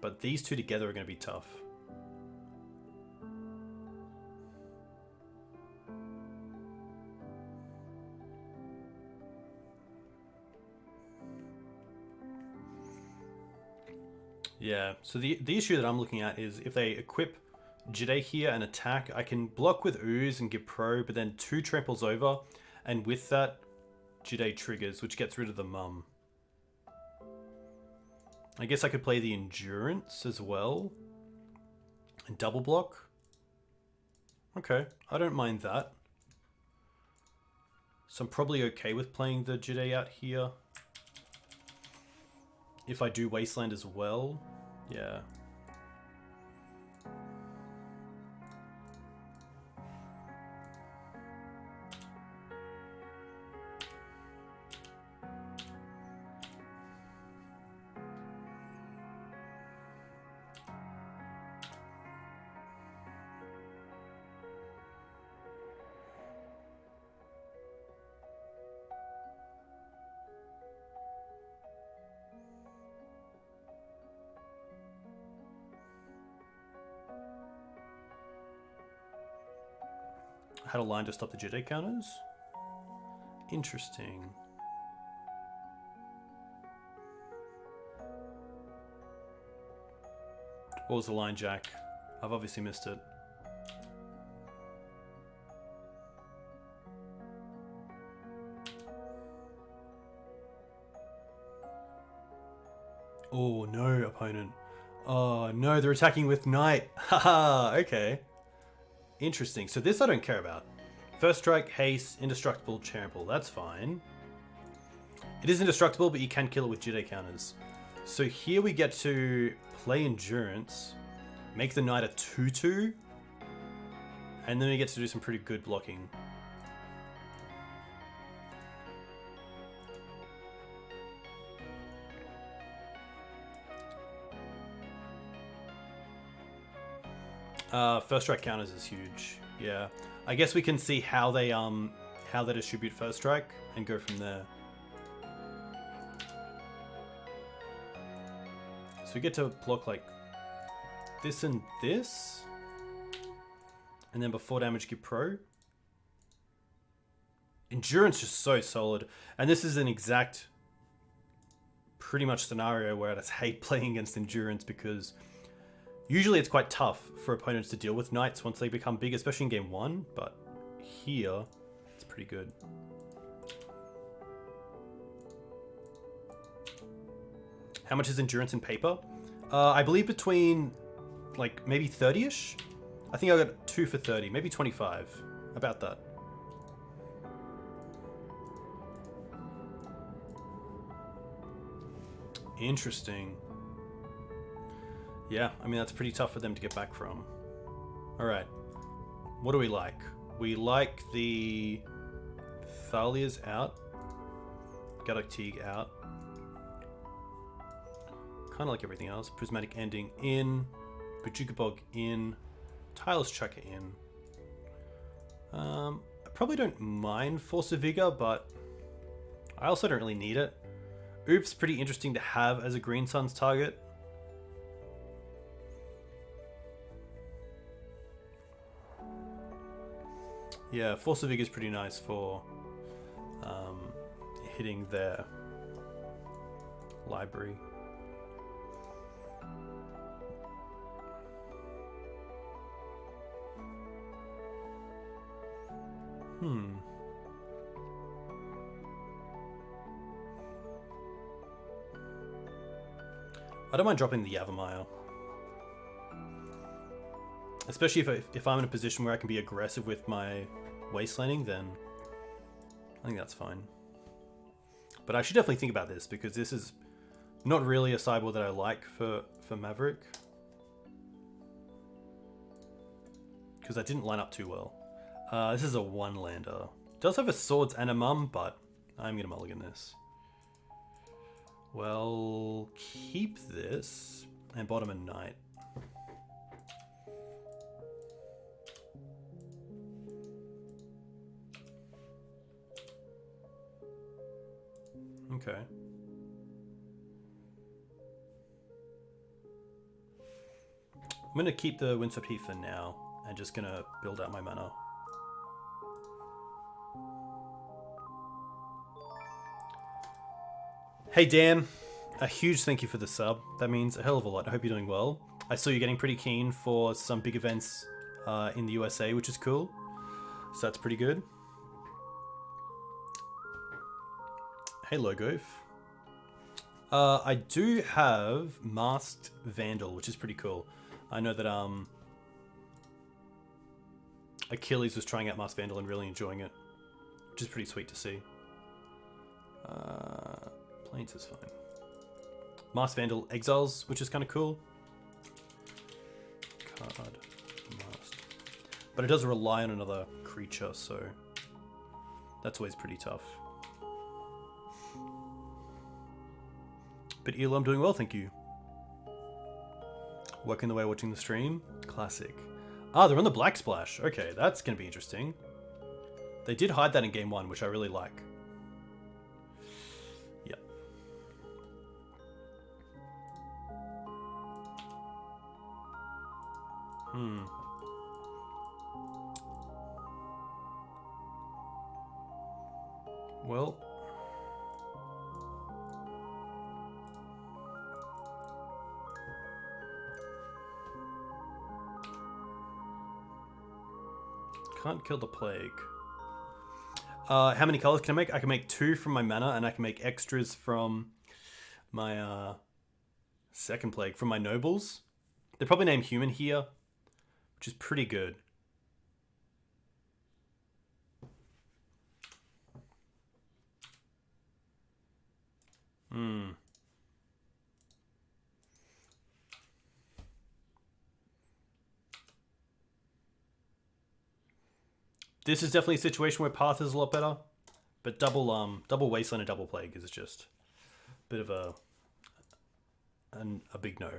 But these two together are going to be tough. Yeah, so the issue that I'm looking at is if they equip Jide here and attack, I can block with Ooze and give Pro, but then 2 tramples over, and with that, Jide triggers, which gets rid of the Mum. I guess I could play the Endurance as well, and double block. Okay, I don't mind that. So I'm probably okay with playing the Jide out here. If I do Wasteland as well, yeah. Had a line to stop the Jide counters. Interesting. What was the line, Jack? I've obviously missed it. Oh no, opponent. Oh no, they're attacking with Knight. Haha, okay. Interesting. So this I don't care about. First strike, haste, indestructible, trample. That's fine. It is indestructible, but you can kill it with Jide counters. So here we get to play Endurance, make the Knight a 2/2, and then we get to do some pretty good blocking. First strike counters is huge. Yeah, I guess we can see how they distribute first strike and go from there. So we get to block like this and this, and then before damage give Pro. Endurance is so solid, and this is an exact pretty much scenario where I just hate playing against Endurance because usually it's quite tough for opponents to deal with Knights once they become big, especially in game 1, but here it's pretty good. How much is Endurance in paper? I believe between like maybe 30-ish? I think I got 2 for 30, maybe 25, about that. Interesting. Yeah, I mean, that's pretty tough for them to get back from. Alright. What do we like? We like the Thalia's out. Gaddock Teeg out. Kind of like everything else. Prismatic Ending in. Bajukabog in. Tireless Tracker in. I probably don't mind Force of Vigor, but I also don't really need it. Oof's pretty interesting to have as a Green Sun's target. Yeah, Force of Vigor is pretty nice for hitting their library. I don't mind dropping the Yavimaya. Especially if I'm in a position where I can be aggressive with my wastelanding, then I think that's fine. But I should definitely think about this, because this is not really a sideboard that I like for Maverick. Because I didn't line up too well. This is a 1-lander. It does have a Swords and a Mum, but I'm going to mulligan this. Well, keep this and bottom a Knight. Okay. I'm going to keep the Windswept Heath for now and just going to build out my mana. Hey Dan, a huge thank you for the sub. That means a hell of a lot. I hope you're doing well. I saw you getting pretty keen for some big events in the USA, which is cool. So that's pretty good. Hey Logoof. I do have Masked Vandal, which is pretty cool. I know that Achilles was trying out Masked Vandal and really enjoying it, which is pretty sweet to see. Plains is fine. Masked Vandal Exiles, which is kind of cool. Card Masked. But it does rely on another creature, so that's always pretty tough. But Elo, I'm doing well, thank you. Working the way watching the stream. Classic. Ah, they're on the Black Splash. Okay, that's going to be interesting. They did hide that in game 1, which I really like. Yep. Well... Can't kill the plague. How many colors can I make? I can make 2 from my mana, and I can make extras from my second plague, from my nobles. They probably name human here, which is pretty good. This is definitely a situation where Path is a lot better, but double Wasteland and double Plague is just a bit of a big no.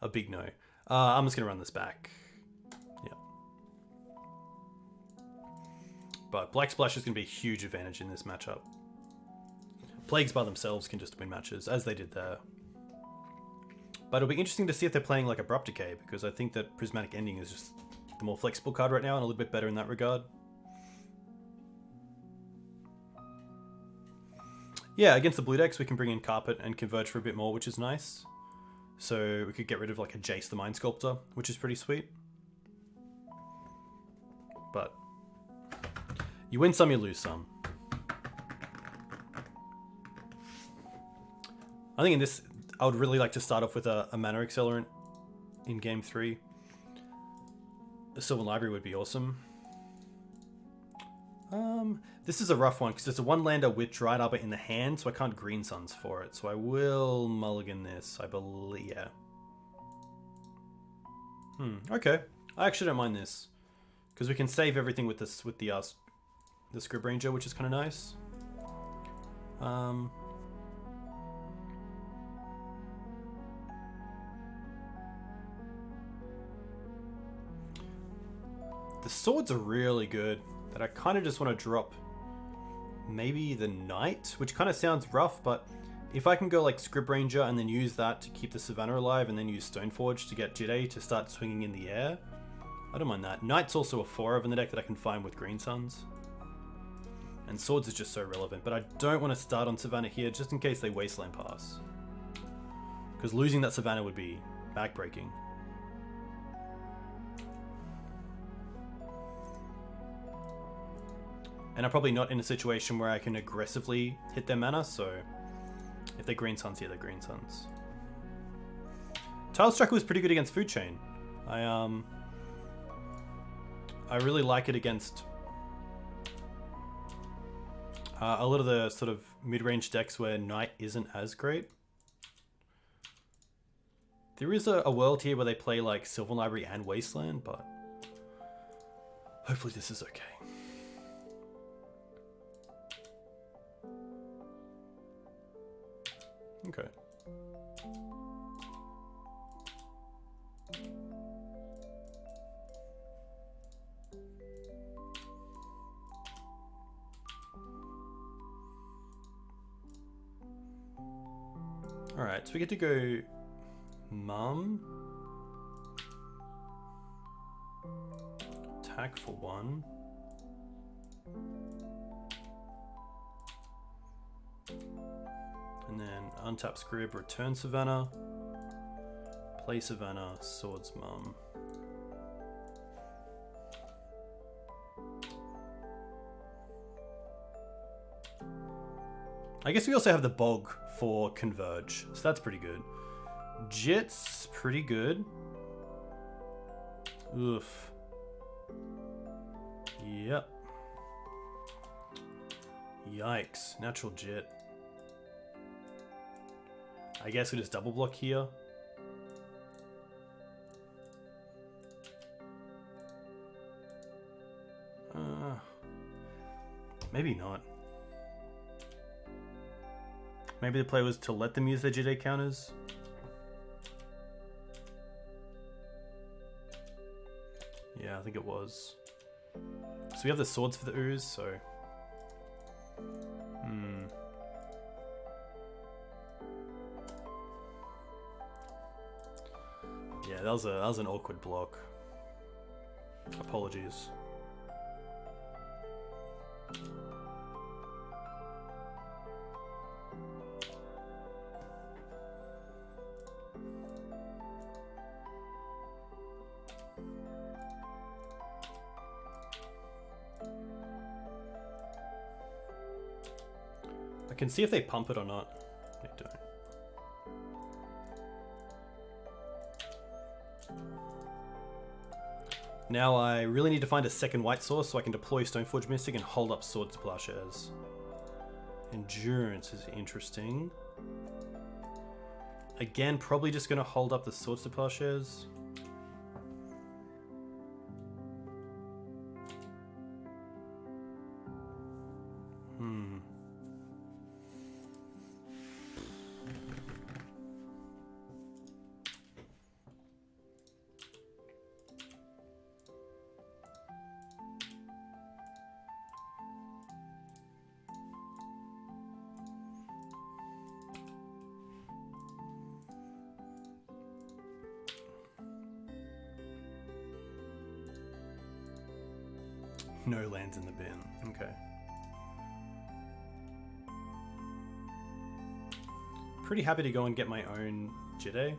A big no. I'm just gonna run this back. Yeah. But Black Splash is gonna be a huge advantage in this matchup. Plagues by themselves can just win matches, as they did there. But it'll be interesting to see if they're playing like Abrupt Decay, because I think that Prismatic Ending is just the more flexible card right now and a little bit better in that regard. Yeah, against the blue decks we can bring in Carpet and Converge for a bit more, which is nice. So we could get rid of like a Jace the Mind Sculptor, which is pretty sweet. But you win some, you lose some. I think in this, I would really like to start off with a Mana Accelerant in game 3. A Sylvan Library would be awesome. This is a rough one because it's a one lander with Dried Arbor in the hand, so I can't Green Suns for it. So I will mulligan this, I believe. Yeah. Okay. I actually don't mind this because we can save everything with this with the Scrib Ranger, which is kind of nice. The swords are really good, but I kind of just want to drop maybe the Knight, which kind of sounds rough, but if I can go like Scrib Ranger and then use that to keep the Savannah alive and then use Stoneforge to get Jide to start swinging in the air, I don't mind that. Knight's also a 4 in the deck that I can find with Green Suns. And Swords is just so relevant, but I don't want to start on Savannah here just in case they Wasteland Pass. Because losing that Savannah would be backbreaking. And I'm probably not in a situation where I can aggressively hit their mana, so if they're Green Suns, yeah, they're Green Suns. Tile Striker was pretty good against Foodchain. I really like it against a lot of the sort of mid-range decks where Knight isn't as great. There is a world here where they play like Sylvan Library and Wasteland, but hopefully this is okay. Okay. Alright, so we get to go Mum. Attack for 1. And then untap Scrib, return Savannah, play Savannah, Swords Mum. I guess we also have the Bog for Converge, so that's pretty good. Jit's pretty good. Oof. Yep. Yikes, natural Jit. I guess we just double block here. Maybe not. Maybe the play was to let them use their Jide counters. Yeah, I think it was. So we have the swords for the ooze, so... Yeah, that was an awkward block. Apologies. I can see if they pump it or not. They don't. Now I really need to find a second white source so I can deploy Stoneforge Mystic and hold up Swords to Plowshares. Endurance is interesting. Again, probably just going to hold up the Swords to Plowshares. No lands in the bin. Okay. Pretty happy to go and get my own Jide.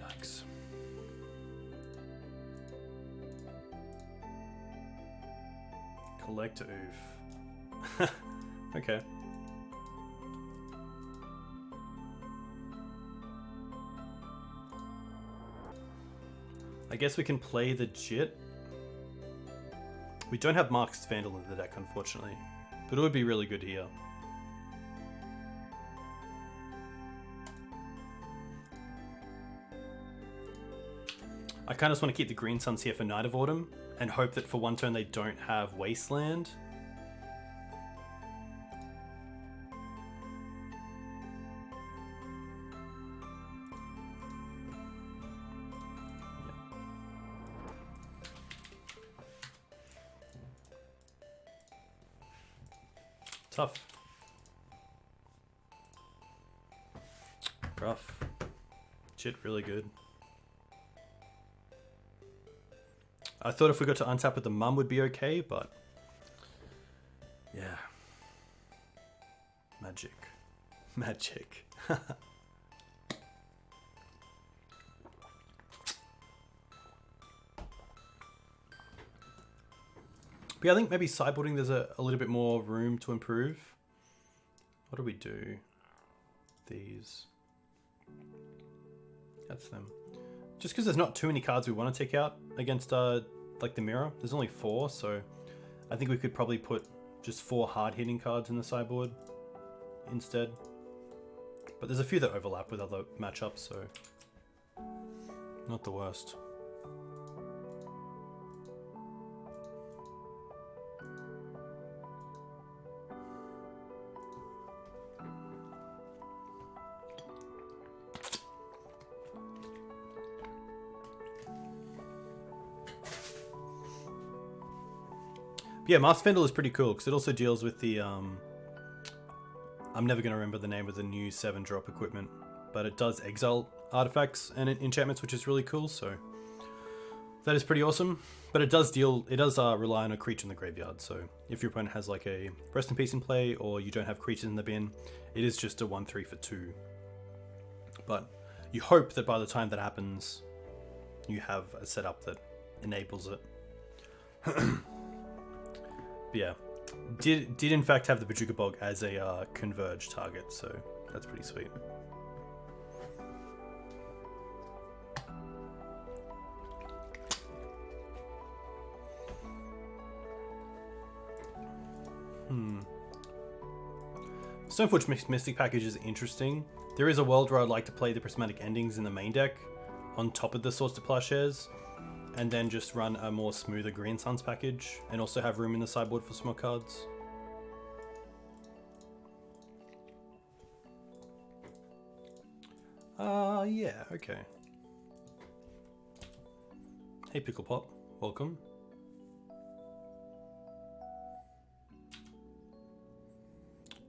Yikes. Collector oof. Okay. I guess we can play the Jit. We don't have Mark's Vandal in the deck, unfortunately. But it would be really good here. I kind of just want to keep the Green Suns here for Night of Autumn and hope that for one turn they don't have Wasteland. Tough. Rough. Shit, really good. I thought if we got to untap with the mum would be okay, but yeah. Magic. Magic. But yeah, I think maybe sideboarding there's a little bit more room to improve. What do we do? These. That's them. Just because there's not too many cards we want to take out against like the mirror. There's only 4, so I think we could probably put just 4 hard-hitting cards in the sideboard instead. But there's a few that overlap with other matchups, so not the worst. Yeah, Master Vandal is pretty cool because it also deals with the I'm never going to remember the name of the new 7-drop equipment, but it does exile artifacts and enchantments, which is really cool, so that is pretty awesome. But it does rely on a creature in the graveyard, so if your opponent has like a Rest in Peace in play or you don't have creatures in the bin, it is just a 1/3 for 2. But you hope that by the time that happens, you have a setup that enables it. But yeah, did in fact have the Bojuka Bog as a converge target, so that's pretty sweet. Stoneforge Mystic package is interesting. There is a world where I'd like to play the Prismatic Endings in the main deck on top of the Swords to Plowshares, and then just run a more smoother Green Suns package, and also have room in the sideboard for small cards. Yeah, okay. Hey Pickle Pop, welcome.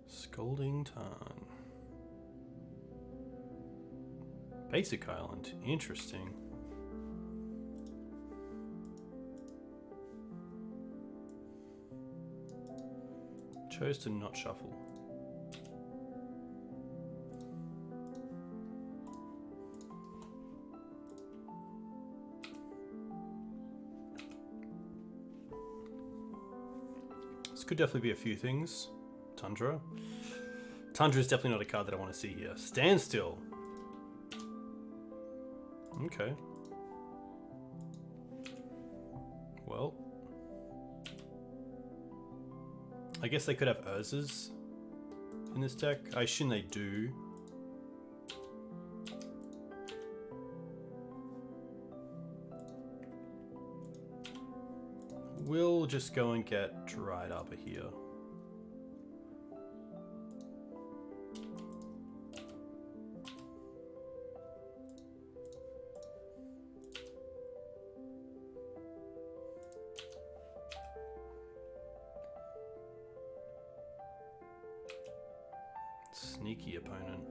Scolding Tarn. Basic Island, interesting. Chose to not shuffle. This could definitely be a few things. Tundra. Tundra is definitely not a card that I want to see here. Standstill. Okay. Well. I guess they could have Urzas in this deck. I assume they do. We'll just go and get Dried Arbor here. Sneaky opponent.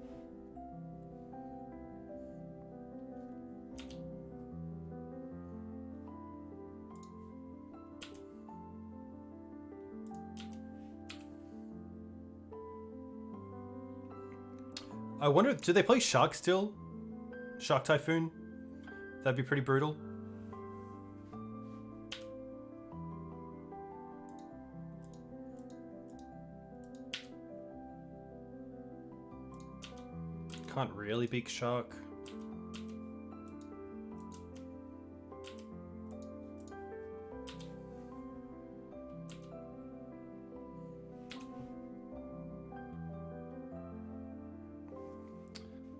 I wonder, do they play Shark still? Shark Typhoon? That'd be pretty brutal. Can't really beat Shark.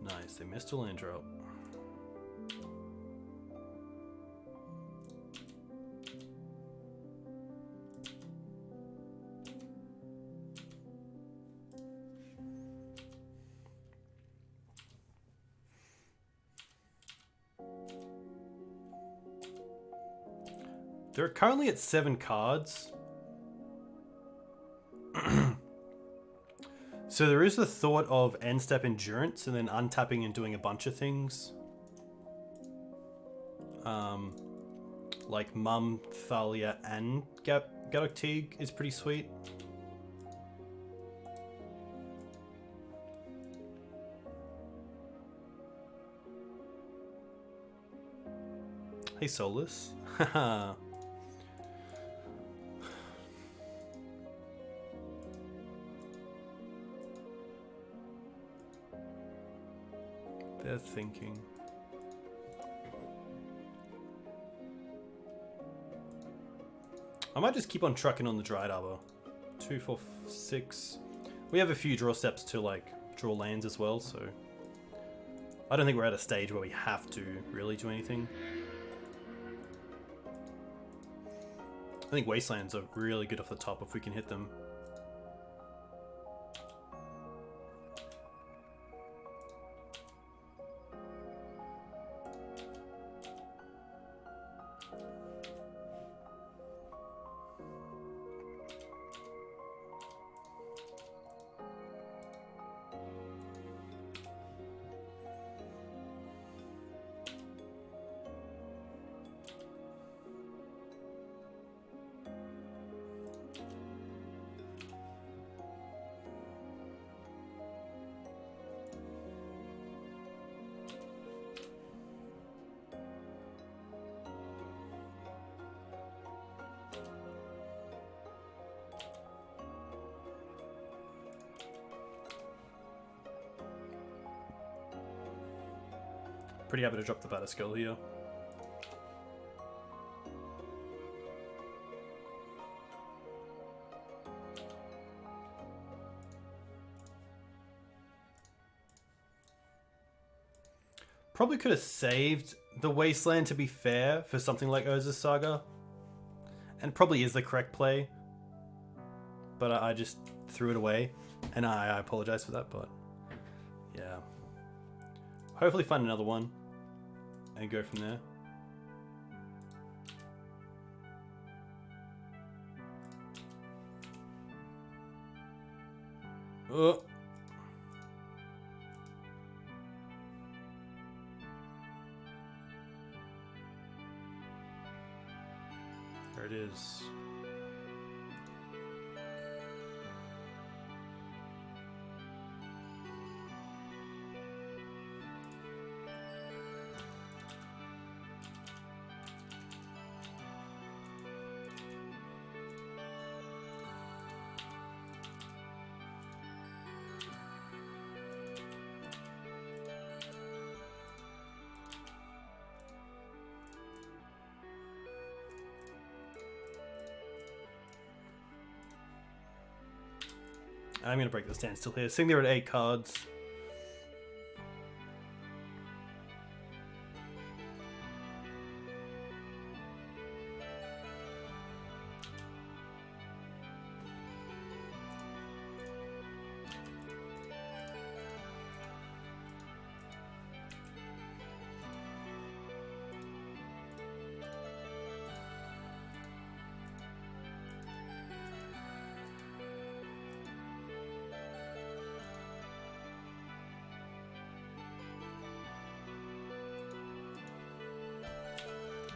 Nice, they missed a land drop. They're currently at 7 cards. So there is the thought of end step endurance and then untapping and doing a bunch of things. Like Mum, Thalia, and Gaddock Teeg is pretty sweet. Hey Solus. Haha. They're thinking. I might just keep on trucking on the Dried Arbor. 2, 4, 6. We have a few draw steps to like draw lands as well, so I don't think we're at a stage where we have to really do anything. I think Wastelands are really good off the top if we can hit them. Pretty happy to drop the Batterskull here. Probably could have saved the Wasteland, to be fair, for something like Urza's Saga. And probably is the correct play. But I just threw it away. And I apologize for that, but yeah. Hopefully find another one and go from there. Oh. There it is. I'm going to break the Standstill here. Sitting there at 8 cards.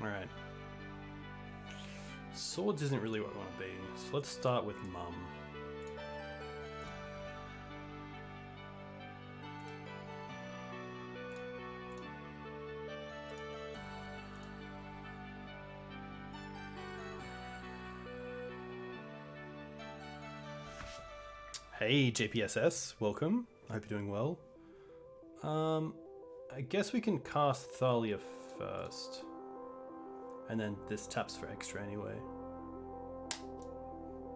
Alright. Swords isn't really what I want to be, so let's start with Mum. Hey JPSS, welcome. I hope you're doing well. I guess we can cast Thalia first. And then this taps for extra anyway.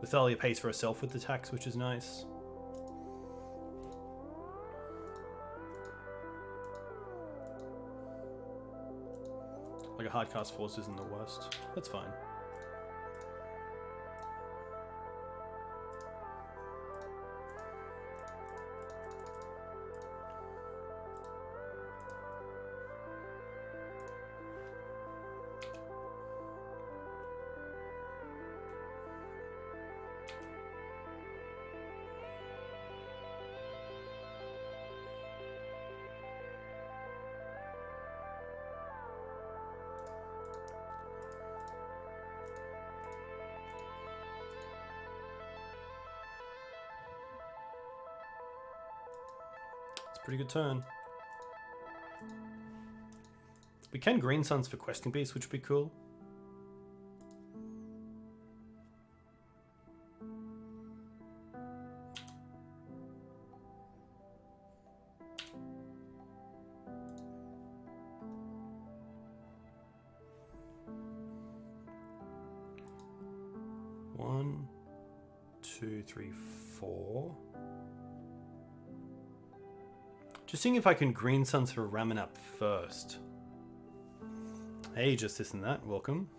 The Thalia pays for herself with the tax, which is nice. Like a hard cast force isn't the worst. That's fine. Pretty good turn. We can green suns for questing beasts, which would be cool. One, two, three, four. Just seeing if I can green suns for Ramanap first. Hey, just this and that. Welcome.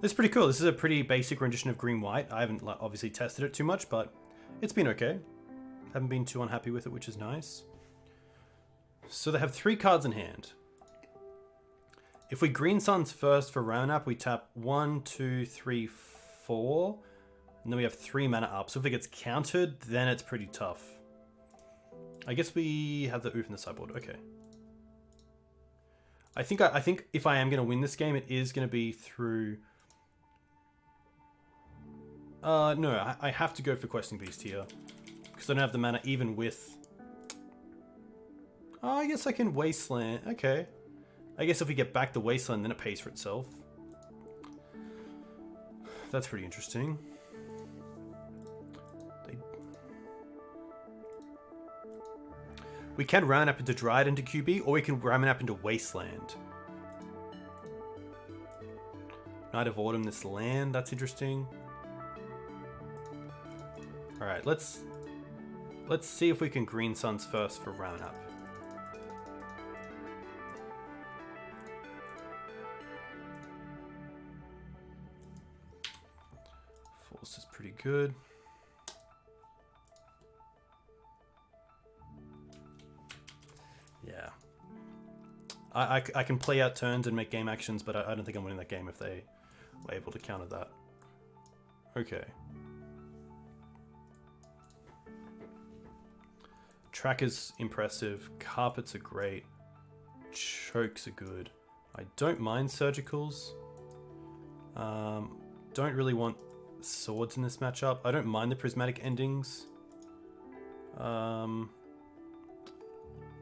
This is pretty cool. This is a pretty basic rendition of green-white. I haven't obviously tested it too much, but it's been okay. Haven't been too unhappy with it, which is nice. So they have 3 cards in hand. If we green suns first for Ramanap, we tap 1, 2, 3, 4. And then we have 3 mana up. So if it gets countered, then it's pretty tough. I guess we have the oof in the sideboard. Okay. I think if I am going to win this game, it is going to be through... no, I have to go for Questing Beast here. Because I don't have the mana even with... Oh, I guess I can Wasteland. Okay. I guess if we get back the Wasteland, then it pays for itself. That's pretty interesting. We can Ramanap into Dryad into QB, or we can Ramanap into Wasteland. Night of Autumn, this land, that's interesting. Alright, let's see if we can green suns first for Ramanap. Force is pretty good. Yeah. I can play out turns and make game actions, but I don't think I'm winning that game if they were able to counter that. Okay. Track is impressive. Carpets are great. Chokes are good. I don't mind surgicals. Don't really want swords in this matchup. I don't mind the prismatic endings. I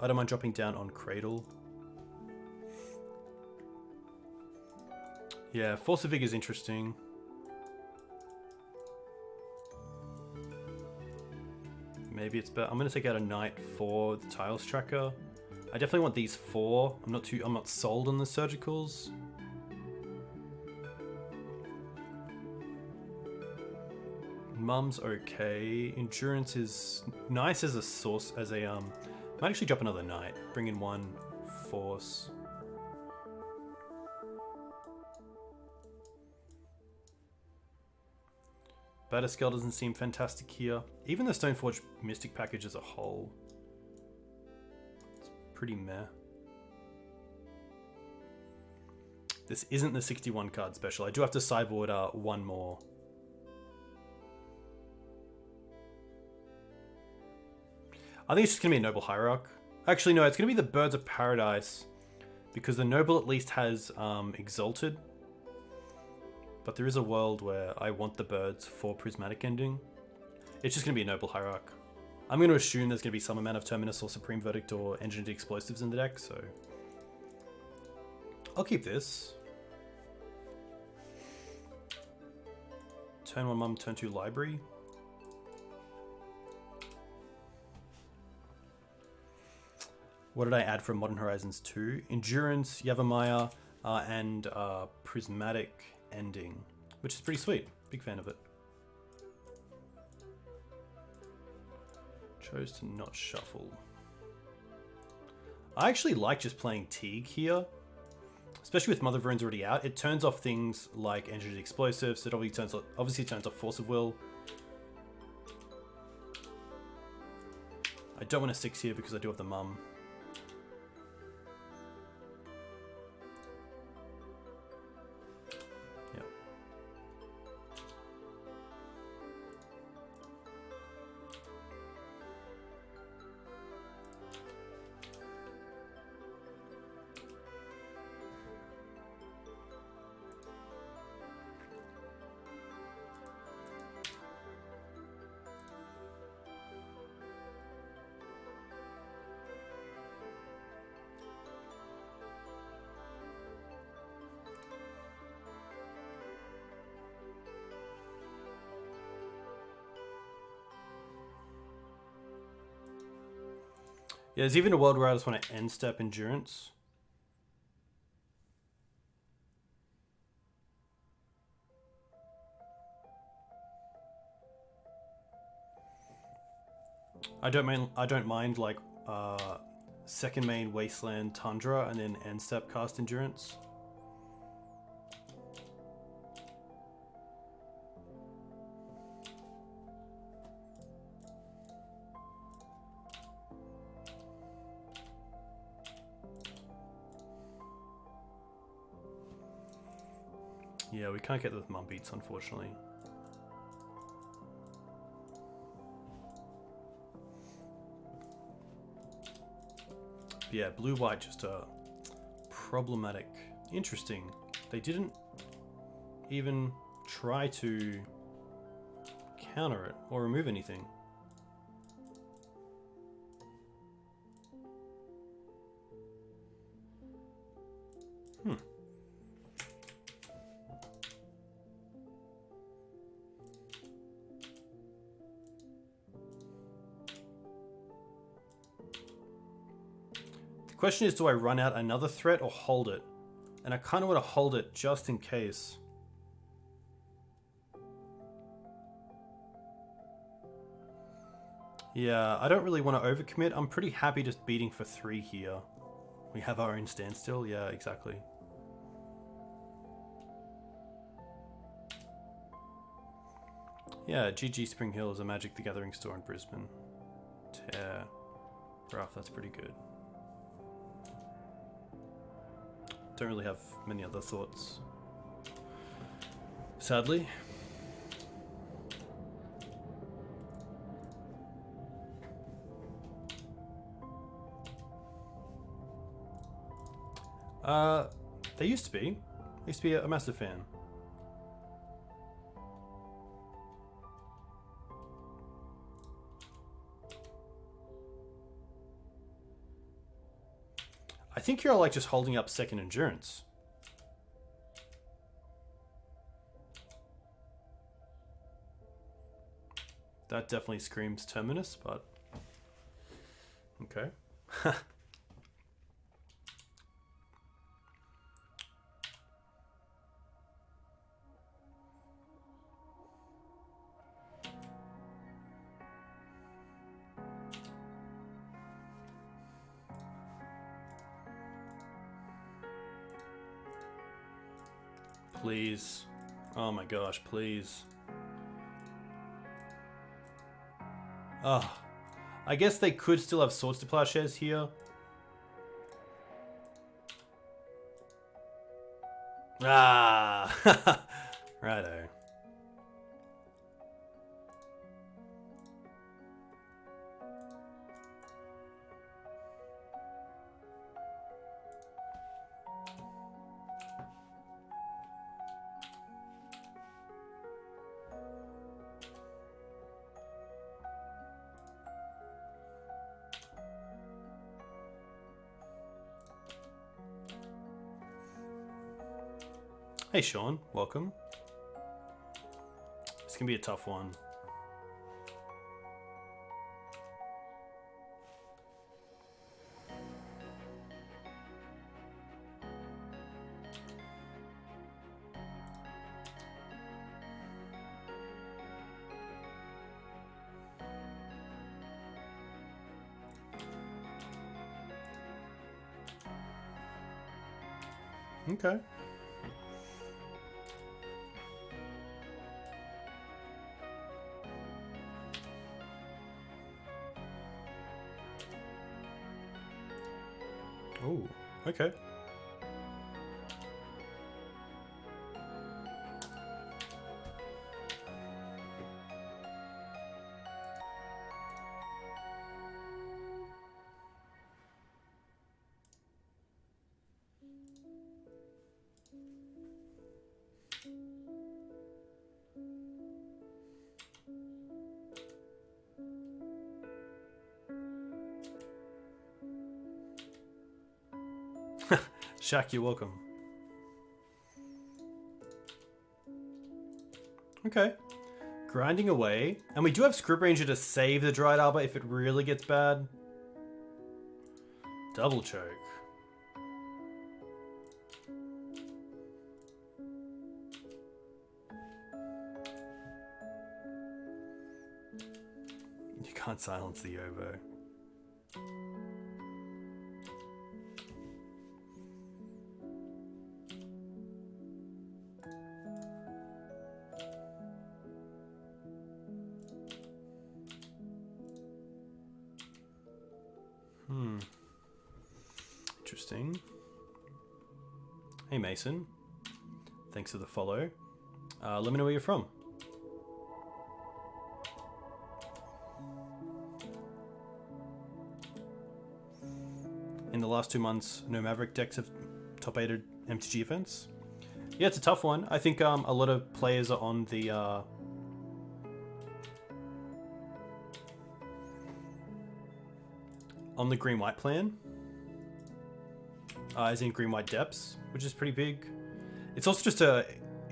don't mind dropping down on Cradle. Yeah, Force of Vigor is interesting. Maybe it's better. I'm going to take out a Knight for the Tiles Tracker. I definitely want these 4. I'm not sold on the surgicals. Mum's okay. Endurance is nice as a source, as a might actually drop another Knight. Bring in 1 Force. Batterscale doesn't seem fantastic here. Even the Stoneforge Mystic package as a whole. It's pretty meh. This isn't the 61 card special. I do have to sideboard 1 more. I think it's just going to be a Noble Hierarch. Actually, no, it's going to be the Birds of Paradise. Because the Noble at least has Exalted. But there is a world where I want the birds for Prismatic Ending. It's just going to be a Noble Hierarch. I'm going to assume there's going to be some amount of Terminus or Supreme Verdict or Engineered Explosives in the deck, so... I'll keep this. Turn 1 Mum, turn 2 Library. What did I add from Modern Horizons 2? Endurance, Yavimaya, and Prismatic Ending, which is pretty sweet. Big fan of it. Chose to not shuffle. I actually like just playing Teeg here, especially with Mother of Runes already out. It turns off things like Energy Explosives. It obviously turns off Force of Will. I don't want a 6 here because I do have the Mum. Yeah, there's even a world where I just want to end step Endurance. I don't mind like second main Wasteland Tundra and then end step cast Endurance. Yeah, we can't get the Mum beats, unfortunately. But yeah, blue-white just problematic. Interesting. They didn't even try to counter it or remove anything. Question is, do I run out another threat or hold it? And I kind of want to hold it just in case. Yeah, I don't really want to overcommit. I'm pretty happy just beating for 3 here. We have our own Standstill. Yeah, exactly. Yeah, GG Spring Hill is a Magic the Gathering store in Brisbane. Tear. Rough, that's pretty good. Don't really have many other thoughts, sadly. They used to be. I used to be a massive fan. I think you're like just holding up second Endurance. That definitely screams Terminus, but okay. Please. Oh my gosh, please. Ah, I guess they could still have Swords to Plowshares here. Ah, righto. Hey Sean, welcome. This can be a tough one. Okay. Oh, okay. Shaq, you're welcome. Okay. Grinding away. And we do have Script Ranger to save the Dried Arbor if it really gets bad. Double choke. You can't silence the Yovo. Interesting. Hey Mason, thanks for the follow. Let me know where you're from. In the last 2 months, no Maverick decks have top 8'd MTG events. Yeah, it's a tough one. I think a lot of players are on the green-white plan. As in green-white depths, which is pretty big. It's also just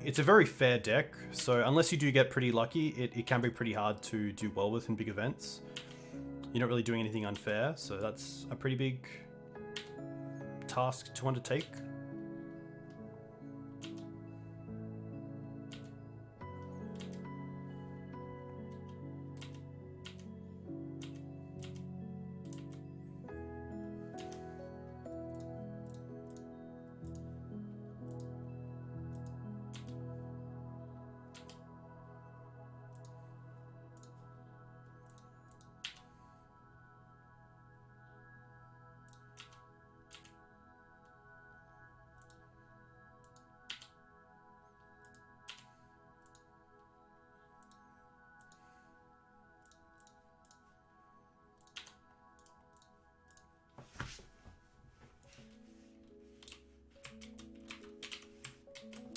it's a very fair deck, so unless you do get pretty lucky, it can be pretty hard to do well with in big events. You're not really doing anything unfair, so that's a pretty big task to undertake.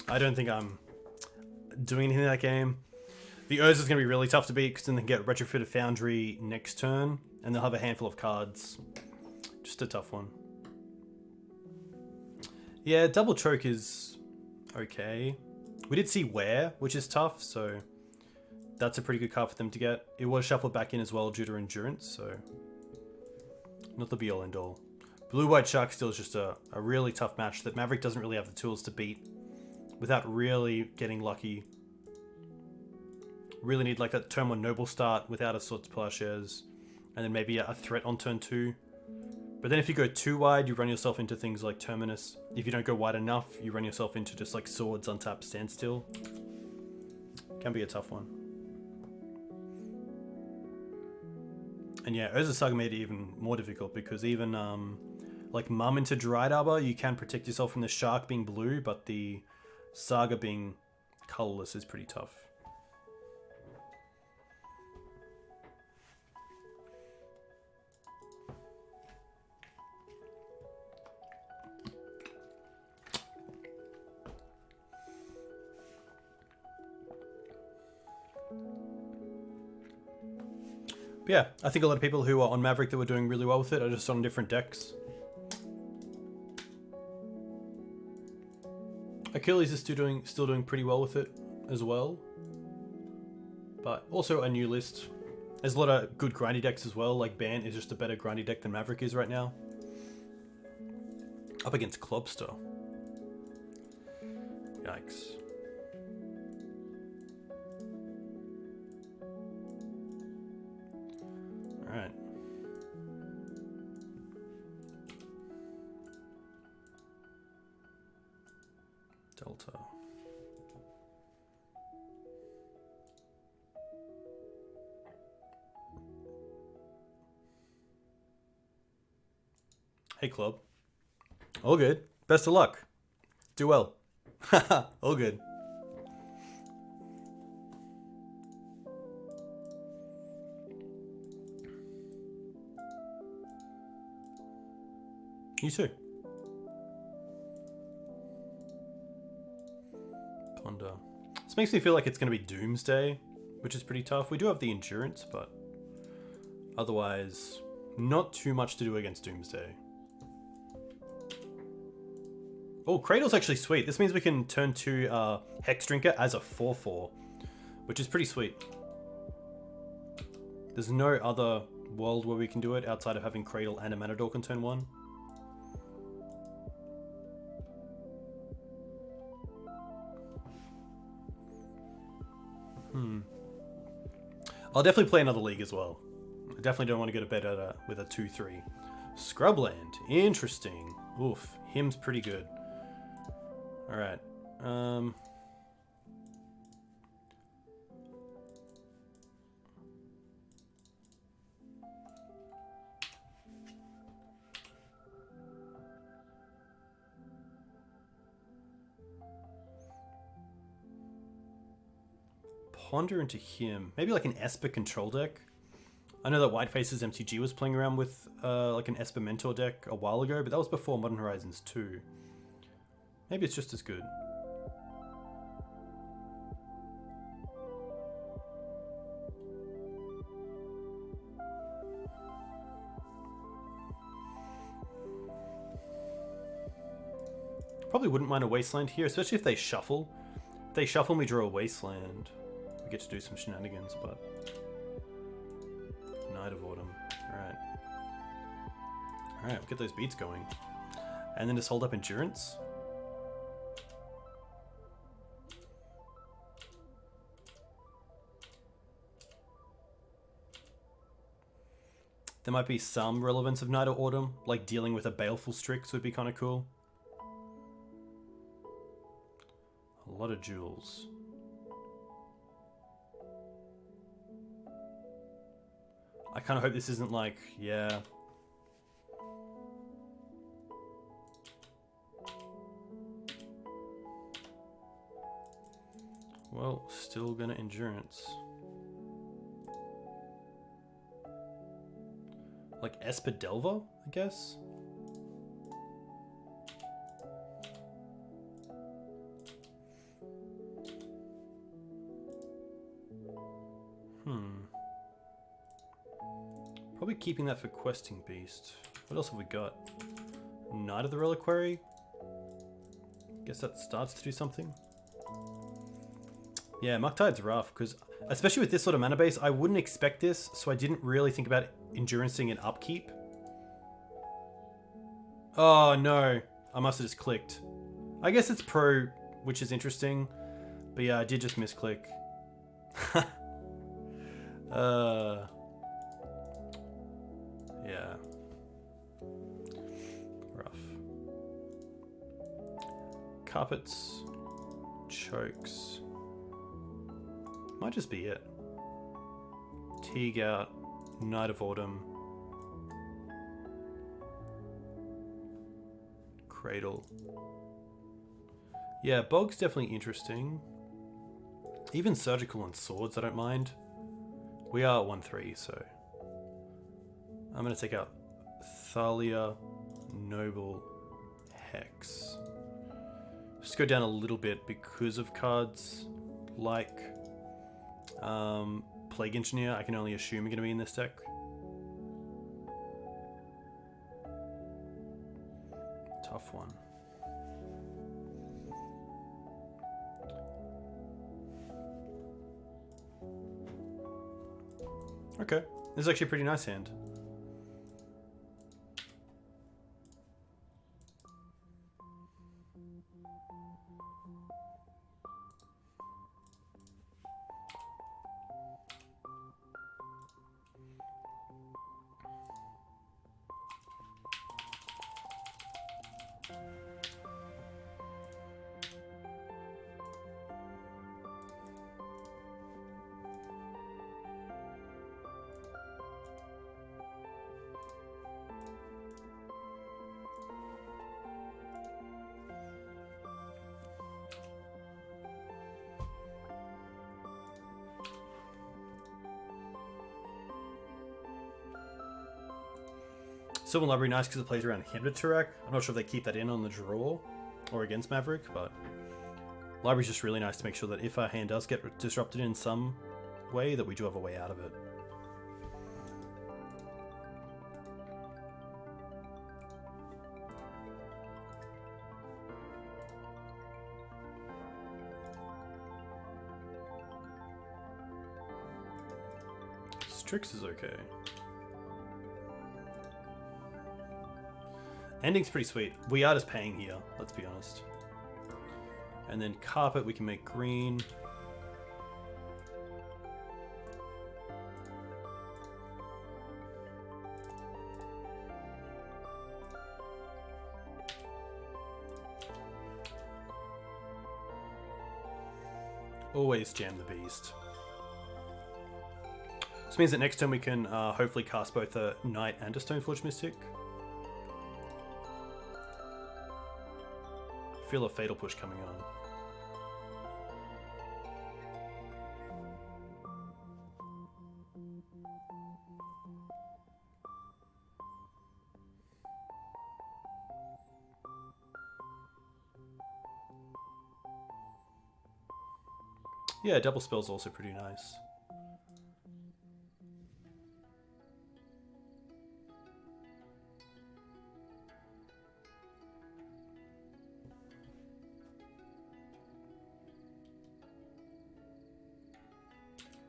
I don't think I'm doing anything in that game. The Urza is going to be really tough to beat because then they can get Retrofitted Foundry next turn, and they'll have a handful of cards. Just a tough one. Yeah, Double Choke is okay. We did see Wear, which is tough, so that's a pretty good card for them to get. It was shuffled back in as well due to Endurance, so not the be-all end-all. Blue-White Shark still is just a really tough match that Maverick doesn't really have the tools to beat without really getting lucky. Really need like that turn 1 Noble start without a Swords Plowshares, and then maybe a threat on turn 2. But then if you go too wide, you run yourself into things like Terminus. If you don't go wide enough, you run yourself into just like Swords, Untap, Standstill. Can be a tough one. And yeah, Urza Saga made it even more difficult because even like Mum into Dried Arbor, you can protect yourself from the Shark being blue, but the Saga being colorless is pretty tough. But yeah, I think a lot of people who are on Maverick that were doing really well with it are just on different decks. Achilles is still doing pretty well with it as well. But also a new list. There's a lot of good grindy decks as well, like BANT is just a better grindy deck than Maverick is right now. Up against Clubster. Yikes. Alright. Delta. Hey, club. All good. Best of luck. Do well. Haha, all good. You too. Ponder. This makes me feel like it's going to be Doomsday, which is pretty tough. We do have the Endurance, but otherwise, not too much to do against Doomsday. Oh, Cradle's actually sweet. This means we can turn to Hex Drinker as a 4/4, which is pretty sweet. There's no other world where we can do it outside of having Cradle and a Mana Dork on turn 1. I'll definitely play another league as well. I definitely don't want to go to bed with a 2-3. Scrubland. Interesting. Oof. Him's pretty good. Alright. Ponder into him. Maybe like an Esper Control deck. I know that Whiteface's MTG was playing around with like an Esper Mentor deck a while ago, but that was before Modern Horizons 2. Maybe it's just as good. Probably wouldn't mind a Wasteland here, especially if they shuffle. If they shuffle, we draw a Wasteland. We get to do some shenanigans, but... Night of Autumn. Alright. Alright, we'll get those beats going. And then just hold up Endurance. There might be some relevance of Night of Autumn, like dealing with a Baleful Strix would be kind of cool. A lot of jewels. I kind of hope this isn't like, yeah. Well, still gonna Endurance. Like Esper Delver, I guess? Probably keeping that for Questing Beast. What else have we got? Knight of the Reliquary? Guess that starts to do something. Yeah, Mucktide's rough, because especially with this sort of mana base, I wouldn't expect this, so I didn't really think about Endurancing and Upkeep. Oh no, I must have just clicked. I guess it's pro, which is interesting, but yeah, I did just misclick. Yeah. Rough. Carpets. Chokes. Might just be it. Teeg out. Night of Autumn. Cradle. Yeah, Bog's definitely interesting. Even Surgical and Swords I don't mind. We are at 1-3, so... I'm going to take out Thalia, Noble, Hex. Just go down a little bit because of cards like Plague Engineer. I can only assume are going to be in this deck. Tough one. Okay, this is actually a pretty nice hand. Sylvan Library nice because it plays around Hamlet Turak. I'm not sure if they keep that in on the draw or against Maverick, but Library's just really nice to make sure that if our hand does get disrupted in some way, that we do have a way out of it. Strix is okay. Ending's pretty sweet. We are just paying here, let's be honest. And then carpet we can make green. Always jam the beast. This means that next turn we can hopefully cast both a Knight and a Stoneforge Mystic. Feel a Fatal Push coming on. Yeah, double spell's also pretty nice.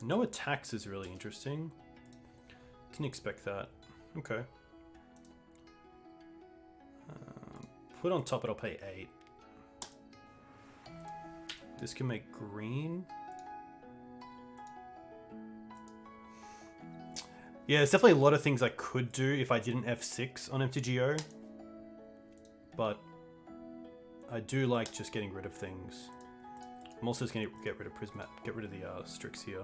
No attacks is really interesting. Didn't expect that. Okay. Put on top, it'll pay 8. This can make green. Yeah, there's definitely a lot of things I could do if I didn't F6 on MTGO. But I do like just getting rid of things. I'm also just going to get rid of get rid of the Strix here.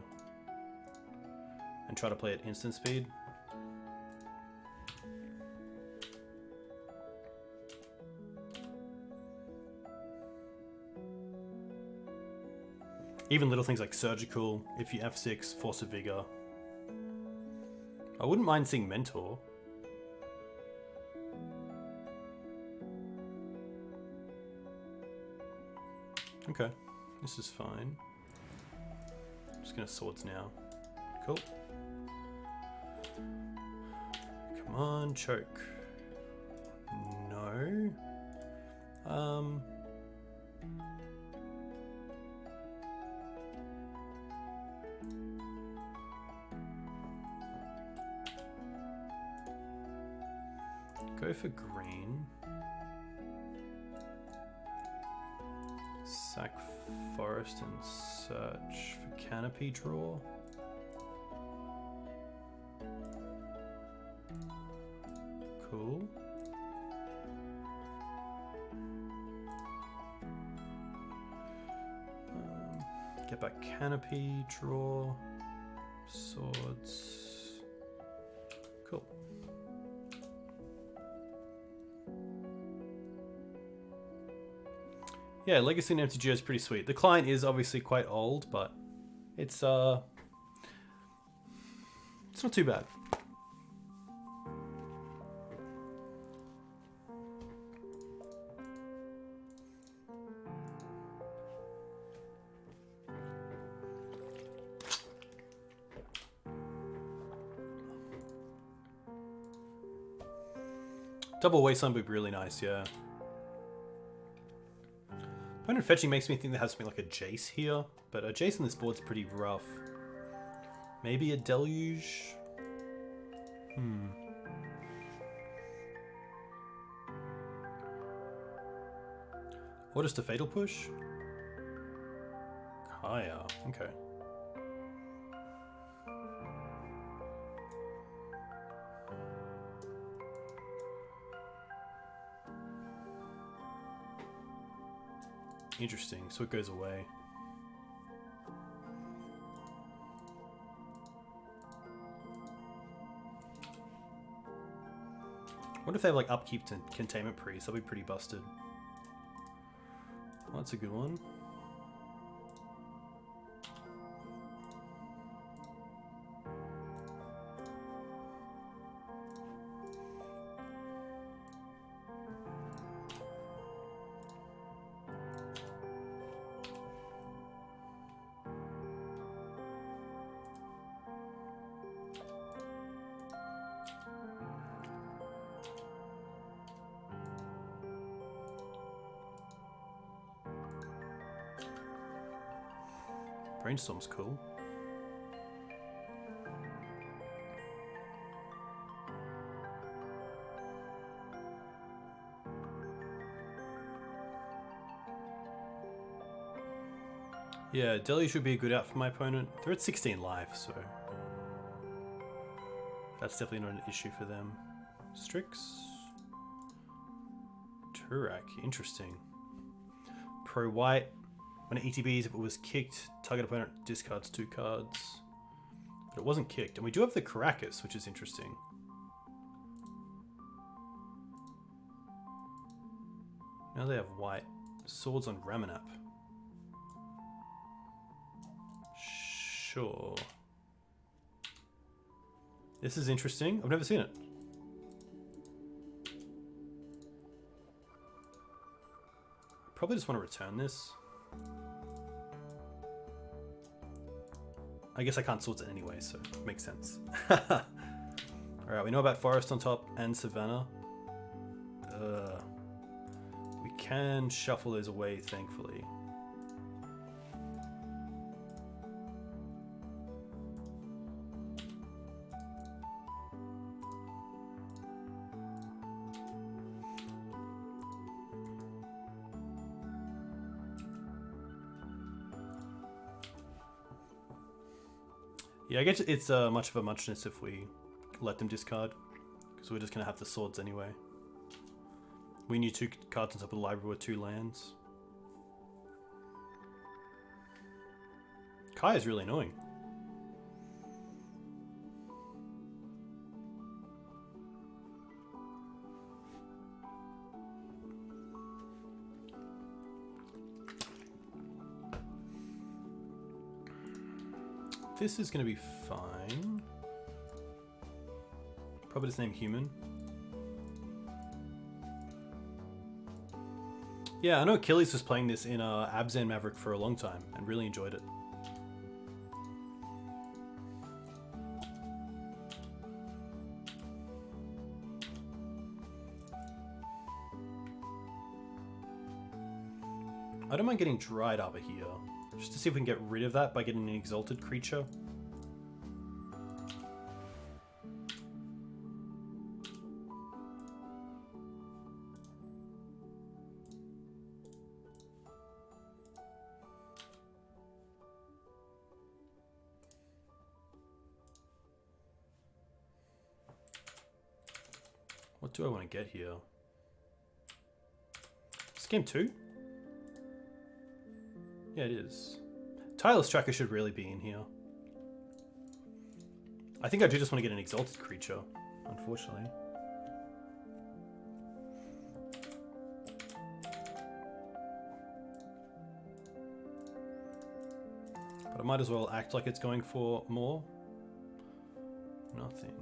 And try to play at instant speed. Even little things like Surgical, if you F6, Force of Vigor. I wouldn't mind seeing Mentor. Okay, this is fine. I'm just gonna Swords now. Cool. Come on, choke. No. Go for green. Sack Forest and search for Canopy draw. Cool. Get back Canopy, draw, swords. Cool. Yeah, Legacy and MTGO is pretty sweet. The client is obviously quite old, but it's not too bad. Double Wasteland would be really nice, yeah. Opponent fetching makes me think there has to be like a Jace here, but a Jace on this board's pretty rough. Maybe a Deluge? Or just a Fatal Push? Higher, okay. Interesting, so it goes away. What if they have like upkeep to containment priest? That'd be pretty busted. Well, that's a good one. Brainstorm's cool. Yeah, Delhi should be a good out for my opponent. They're at 16 life, so that's definitely not an issue for them. Strix. Turak, interesting. Pro white. When it ETBs, if it was kicked, target opponent discards 2 cards. But it wasn't kicked. And we do have the Caracas, which is interesting. Now they have white. Swords on Ramanap. Sure. This is interesting. I've never seen it. Probably just want to return this. I guess I can't sort it anyway, so it makes sense. Alright, we know about Forest on top and Savannah. We can shuffle those away, thankfully. Yeah, I guess it's much of a muchness if we let them discard, because we're just going to have the swords anyway. We need 2 cards on top of the library with 2 lands. Kai is really annoying. This is going to be fine. Probably just name human. Yeah, I know Achilles was playing this in Abzan Maverick for a long time and really enjoyed it. I don't mind getting Dried Arbor here, just to see if we can get rid of that by getting an Exalted creature. What do I want to get here? Is this game 2? Yeah, it is. Tireless Tracker should really be in here. I think I do just want to get an Exalted creature, unfortunately. But I might as well act like it's going for more. Nothing.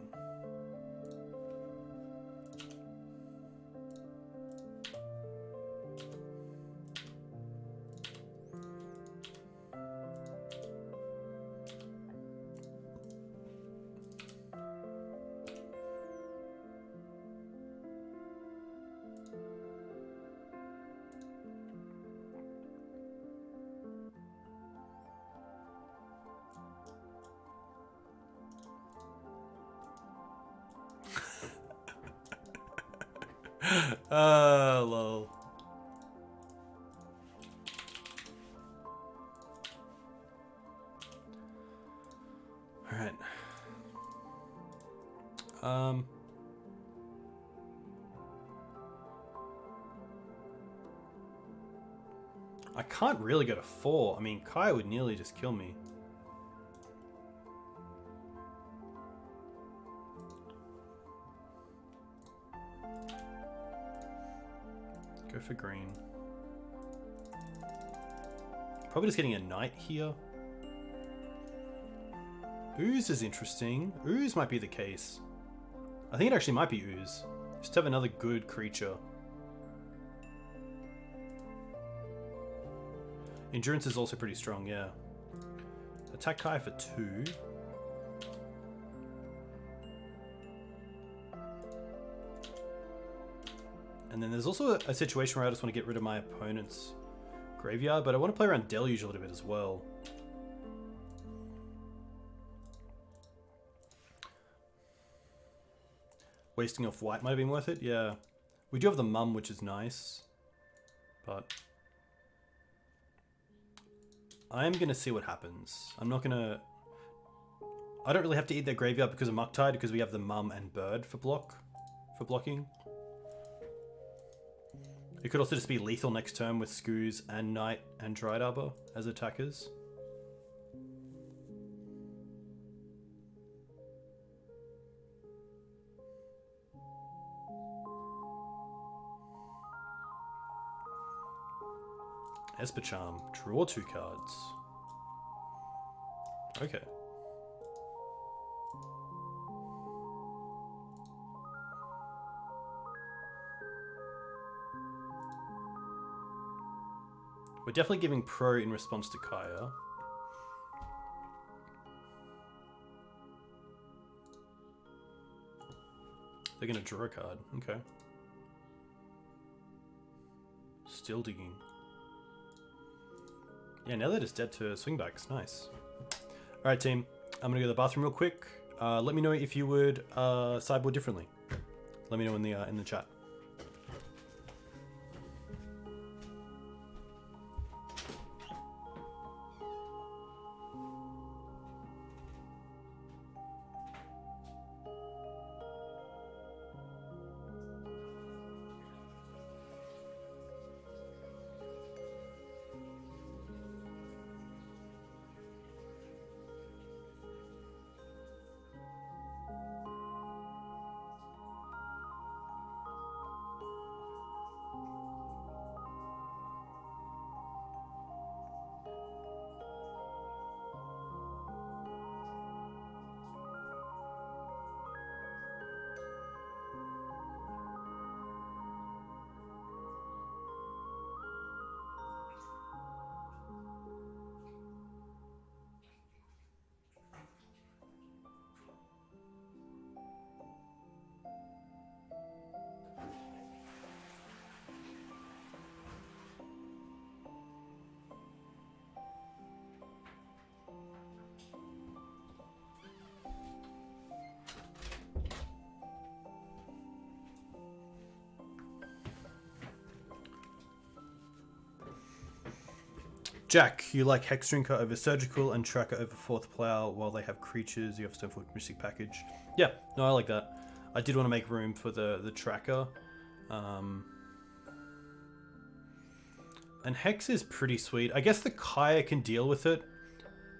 Lol. Alright. I can't really go to 4. I mean, Kai would nearly just kill me. Go for green. Probably just getting a knight here. Ooze is interesting. Ooze might be the case. I think it actually might be Ooze. Just have another good creature. Endurance is also pretty strong, yeah. Attack Kai for 2. And then there's also a situation where I just want to get rid of my opponent's graveyard, but I want to play around Deluge a little bit as well. wasting off white might have been worth it. Yeah. We do have the mum, which is nice. But I am going to see what happens. I'm not going to... I don't really have to eat their graveyard because of Mucktide, because we have the mum and bird for blocking. It could also just be lethal next turn with Skoos and Knight and Dried Arbor as attackers. Esper Charm. Draw 2 cards. Okay. We're definitely giving pro in response to Kaya. They're going to draw a card. Okay. Still digging. Yeah, now they're just dead to swingbacks. Nice. Alright, team. I'm going to go to the bathroom real quick. Let me know if you would sideboard differently. Let me know in the chat. Jack, you like Hex Drinker over Surgical and Tracker over Fourth Plow while they have creatures. You have Stoneforge Mystic Package. Yeah, no, I like that. I did want to make room for the Tracker. And Hex is pretty sweet. I guess the Kaya can deal with it.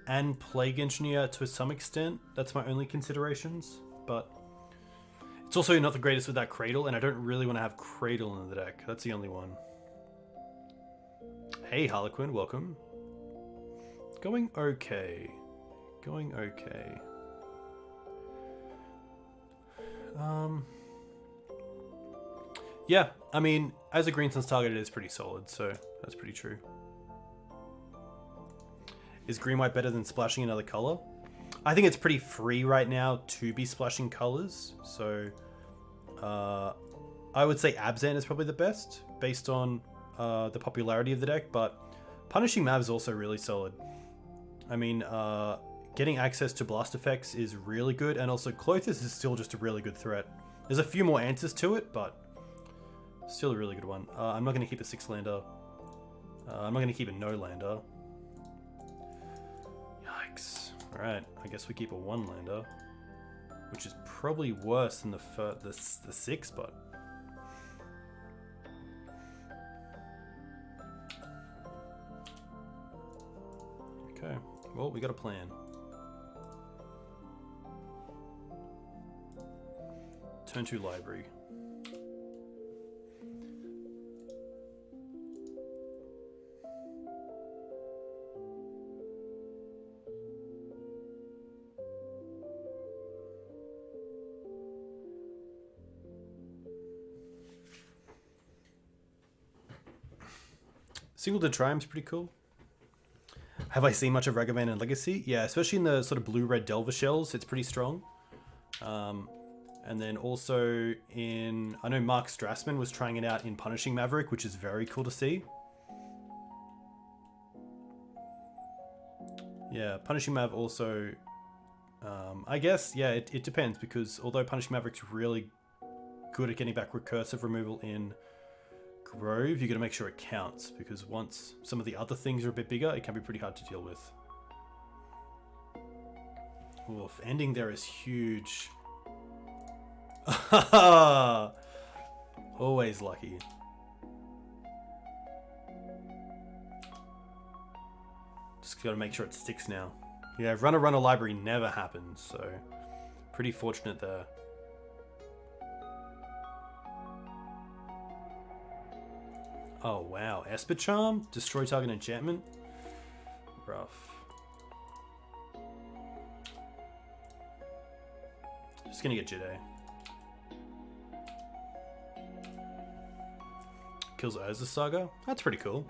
And Plague Engineer to some extent. That's my only considerations. But it's also not the greatest without Cradle, and I don't really want to have Cradle in the deck. That's the only one. Hey Harlequin, welcome. Going okay. Going okay. Yeah, I mean, as a Green Sun's target, it is pretty solid, so that's pretty true. Is green-white better than splashing another color? I think it's pretty free right now to be splashing colors, so I would say Abzan is probably the best, based on the popularity of the deck, but Punishing Mav is also really solid. I mean, getting access to blast effects is really good, and also Clothis is still just a really good threat. There's a few more answers to it, but still a really good one. I'm not going to keep a 6-lander. I'm not going to keep a no-lander. Yikes. Alright, I guess we keep a 1-lander, which is probably worse than the 6, but... Okay, well, we got a plan. Turn to library. Singleton Triumph's pretty cool. Have I seen much of Ragavan and Legacy? Yeah, especially in the sort of blue-red Delver shells, it's pretty strong. And then also in... I know Mark Strassman was trying it out in Punishing Maverick, which is very cool to see. Yeah, Punishing Mav also... I guess, yeah, it depends, because although Punishing Maverick's really good at getting back recursive removal in Grove, you got to make sure it counts, because once some of the other things are a bit bigger, it can be pretty hard to deal with. Oof, ending there is huge. Always lucky. Just got to make sure it sticks now. Yeah, runner library never happens, so pretty fortunate there. Oh wow, Esper Charm? Destroy target enchantment? Rough. Just gonna get Jide. Kills Urza Saga? That's pretty cool.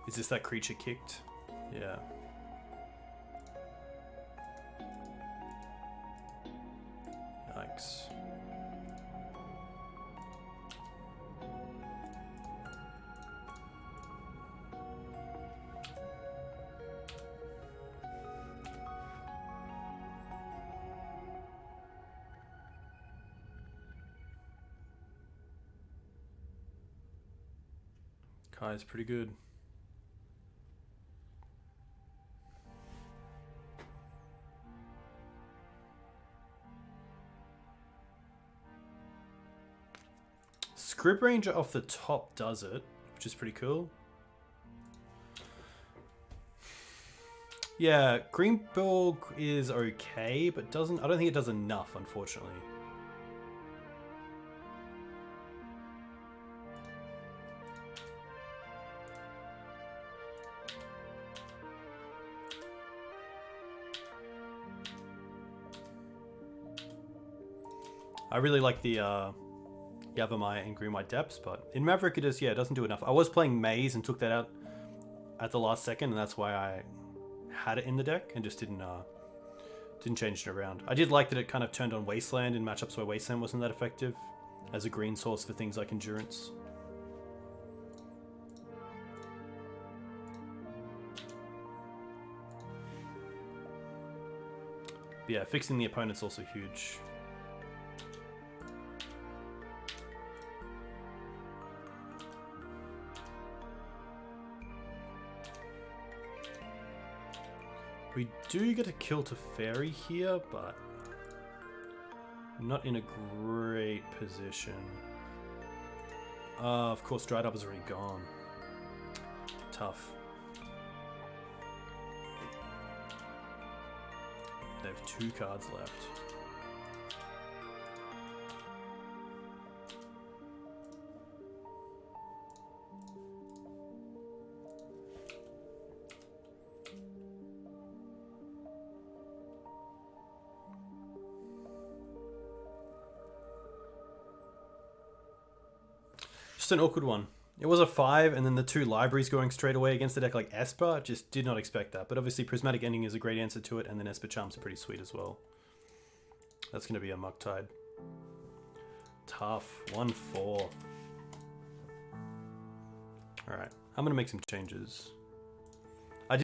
Is this that creature kicked? Yeah. Yikes. Kai's pretty good. Script Ranger off the top does it, which is pretty cool. Yeah, Greenborg is okay, but doesn't. I don't think it does enough, unfortunately. I really like the Yavimaya and Green White Depths, but in Maverick it doesn't do enough. I was playing Maze and took that out at the last second, and that's why I had it in the deck and just didn't change it around. I did like that it kind of turned on Wasteland in matchups where Wasteland wasn't that effective as a green source for things like Endurance. But yeah, fixing the opponent's also huge. We do get a kill to Fairy here, but not in a great position. Of course, Dried Up is already gone. Tough. They have 2 cards left. Just an awkward one. It was a 5, and then the 2 libraries going straight away against a deck like Esper. Just did not expect that. But obviously Prismatic Ending is a great answer to it, and then Esper Charms are pretty sweet as well. That's going to be a Mucktide. Tough. 1-4. Alright, I'm going to make some changes.